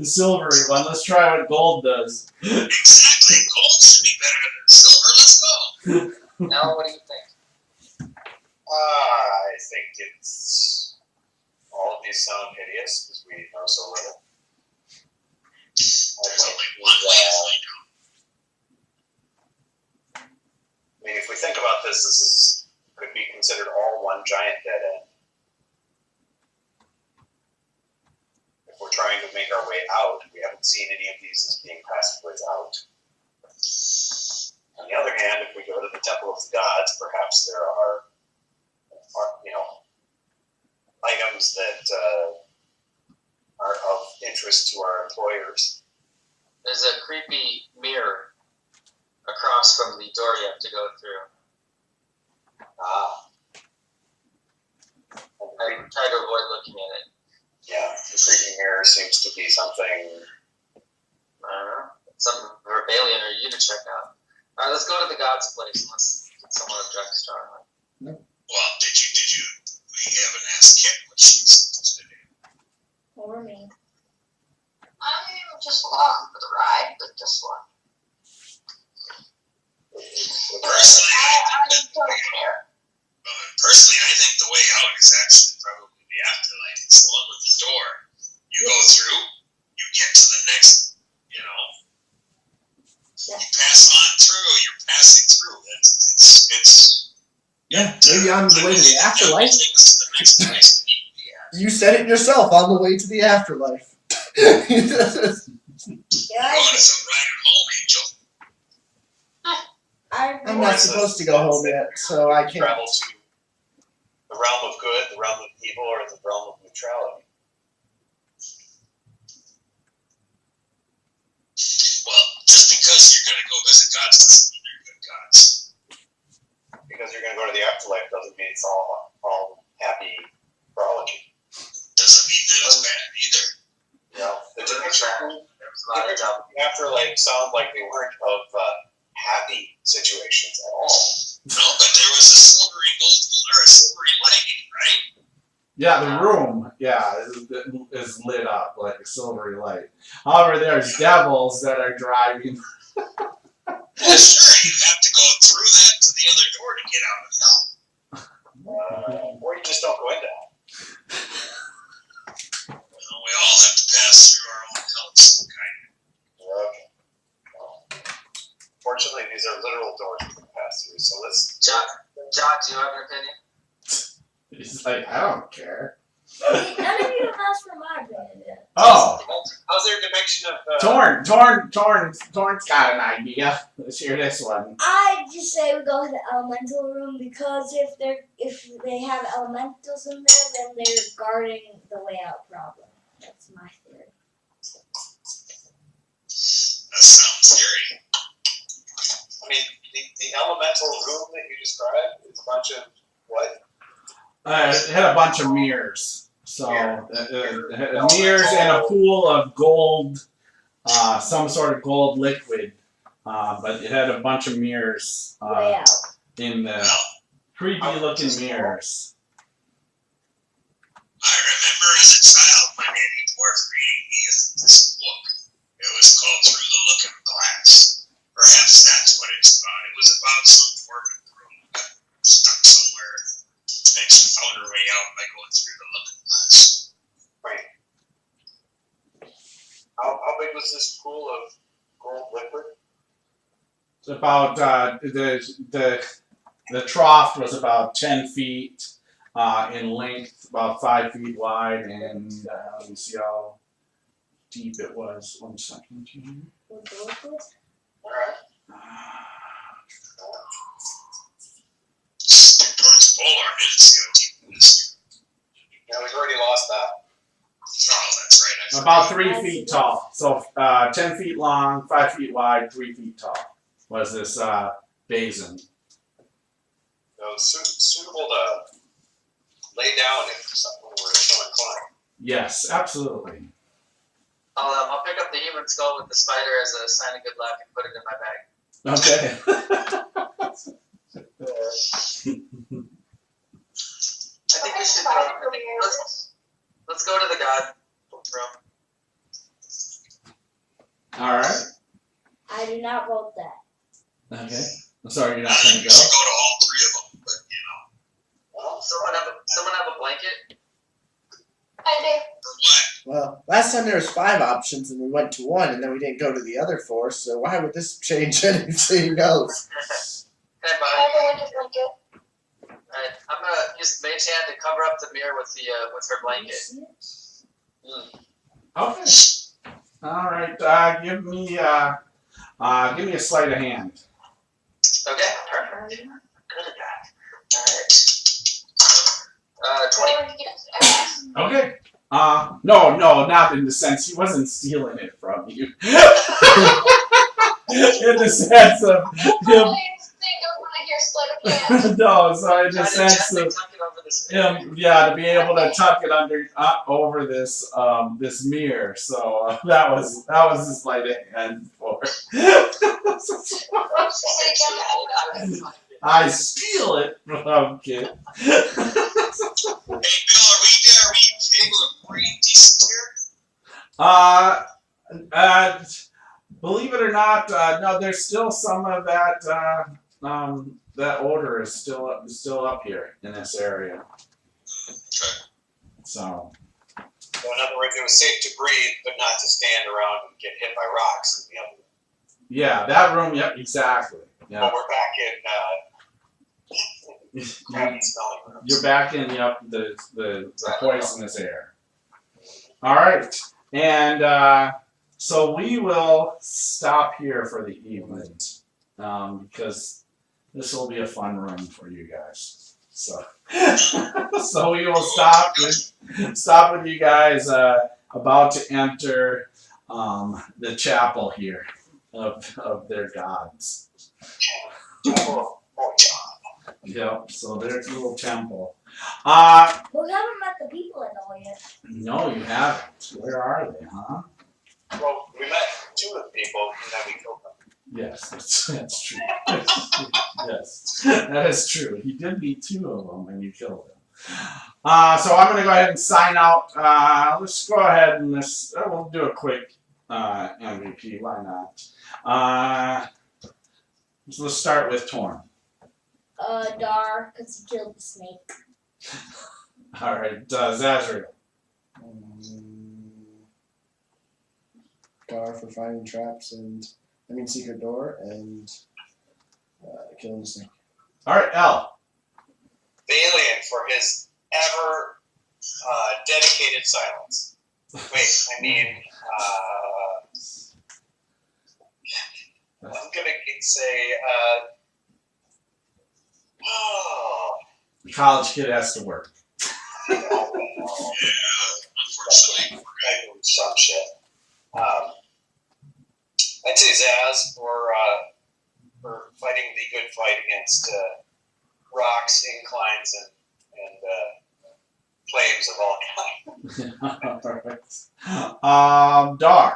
silvery one. Let's try what gold does. Exactly. Gold should be better than silver. Let's go. Now, what do you think? I think it's all of these sound hideous because we know so little. There's only one way to find out. I mean, if we think about this, could be considered all one giant dead end. If we're trying to make our way out, we haven't seen any of these as being passageways out. On the other hand, if we go to the Temple of the Gods, perhaps there are items that are of interest to our employers. There's a creepy mirror across from the door you have to go through. I try to avoid looking at it. Yeah, the creepy mirror seems to be something. I don't know. Something Verbalian or you to check out. Alright, let's go to the God's place unless someone objects strongly. Well, did you? We haven't asked Kit what she's interested in. Or me. I'm just along for the ride, but just one. Personally, I think the way out is actually probably the afterlife. It's the one with the door. You go through, you get to the next, you pass on through, you're passing through. It's Yeah, maybe on the way to the afterlife. Things to the next place. You said it yourself, on the way to the afterlife. Yeah, Oh, it's a ride home, Angel. I'm not supposed to go home yet, so I can't. Travel to the realm of good, the realm of evil, or the realm of neutrality. Well, just because you're going to go visit gods doesn't mean they're good gods. Because you're going to go to the afterlife doesn't mean it's all happy frolicking. Doesn't mean that it's bad either. The afterlife sounds like they weren't of happy situations at all. No, but there was a silvery light, right? Yeah, the room, is lit up like a silvery light. However, there's devils that are driving. Well, sure, you have to go through that to the other door to get out of hell. Or you just don't go into hell. Well, we all have to pass through our own hell of some kind. Okay. Fortunately, these are literal doors we can pass through, so let's... John, do you have an opinion? He's like, I don't care. none of you have asked for my opinion yet. Oh, How's their depiction of... Torn's got an idea. Let's hear this one. I just say we go to the elemental room because if they have elementals in there, then they're guarding the way out problem. That's my theory. That's sound theory. I mean, the elemental room that you described is a bunch of what? It had a bunch of mirrors. So, it had mirrors and a pool of gold, some sort of gold liquid. But it had a bunch of mirrors Way out. in the creepy looking mirrors. I remember as a child, my daddy was this pool of gold liquid? It's about the trough was about 10 feet in length, about 5 feet wide, and let me see how deep it was. 1 second here. Alright. Stick towards polar, I didn't see how deep it is. Yeah, we've already lost that. Oh, that's right. I About forgot. 3 feet tall. So 10 feet long, 5 feet wide, 3 feet tall was this basin. So suitable to lay down if something were so inclined. Yes, absolutely. I'll pick up the human skull with the spider as a sign of good luck and put it in my bag. Okay. I think we should let's go to the god room. All right. I do not vote that. Okay. I'm sorry, you're not going to We go. should go to all three of them, but Well, someone have a blanket? I do. for what? Well, last time there was 5 options and we went to 1 and then we didn't go to the other 4, so why would this change anything else? Hey, I buddy. have a winter blanket. Alright, I'm gonna use Mage Hand to cover up the mirror with with her blanket. Okay. All right. Give me a sleight of hand. Okay, perfect. Good at that. Alright. 20. Or yes, ass. Okay. No, not in the sense he wasn't stealing it from you. In the sense of I always think I want to hear sleight of hand. no, so in the Try to sense gently of tuck it over this yeah, to be able to tuck it under over this this mirror. So that was the sleight of hand for. I steal it from kid. Hey, Bill, are we able to breathe decent here? Believe it or not, no, there's still some of that that odor is still up here in this area. Okay. So So in other words, it was safe to breathe, but not to stand around and get hit by rocks in the other room. yeah, that room. Yep, exactly. Yeah, But we're back in crappy smelling rooms. you're back in the poisonous air. All right, and so we will stop here for the evening because this will be a fun room for you guys. So, so we will stop with you guys about to enter the chapel here of their gods. Oh, God. Yep. So there's a little temple. We haven't met the people at all yet. No, you haven't. Where are they, huh? Well, we met 2 of the people, and then we killed them. Yes, that's true. Yes, that is true. You did meet 2 of them and you killed them. So I'm going to go ahead and sign out. Let's go ahead and we'll do a quick MVP. Why not? So let's start with Torn. Dar, because he killed the snake. All right, Zazriel. Gar for finding traps and secret door and killing the snake. All right, L. The alien for his ever dedicated silence. Wait, I mean, I'm gonna say, The college kid has to work. Yeah, unfortunately. I do some shit. I'd say Zaz for fighting the good fight against rocks, inclines, and flames of all kinds. All right. Dar.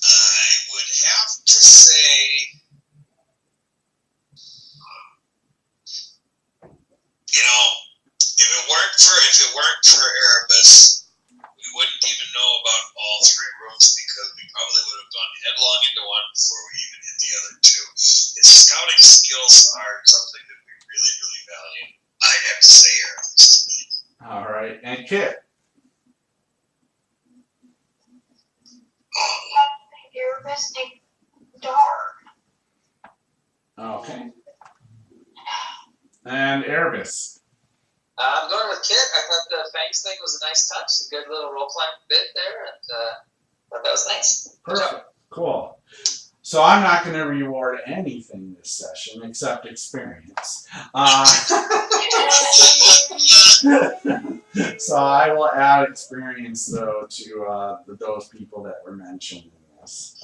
I would have to say, if it weren't for Erebus, we wouldn't even know about all 3 rooms because we probably would have gone headlong into one before we even hit the other 2. His scouting storytelling skills are something that we really, really value. I'd have to say Erebus today. All right, and Kit. Erebus and Dark. Okay. And Erebus. I'm going with Kit. I thought the Fangs thing was a nice touch, a good little role playing bit there, and thought that was nice. Good job. Perfect. Cool. So I'm not going to reward anything this session except experience. So I will add experience, though, to those people that were mentioned in this.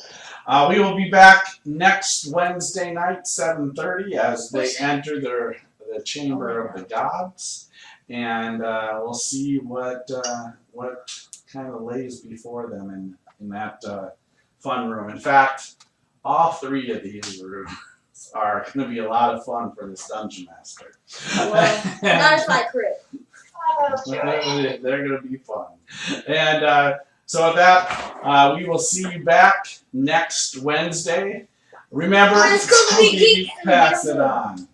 We will be back next Wednesday night, 7:30, as they enter the Chamber of the Gods. And we'll see what kind of lays before them in that fun room. In fact, all three of these rooms are going to be a lot of fun for this Dungeon Master. Well, not as my crew. They're going to be fun. And so with that, we will see you back next Wednesday. Remember, It's gonna be geek. pass it on.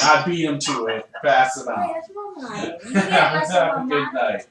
Not beat them to it. Pass it on. Wait, that's my line. You Have can't mess a up my good line. night.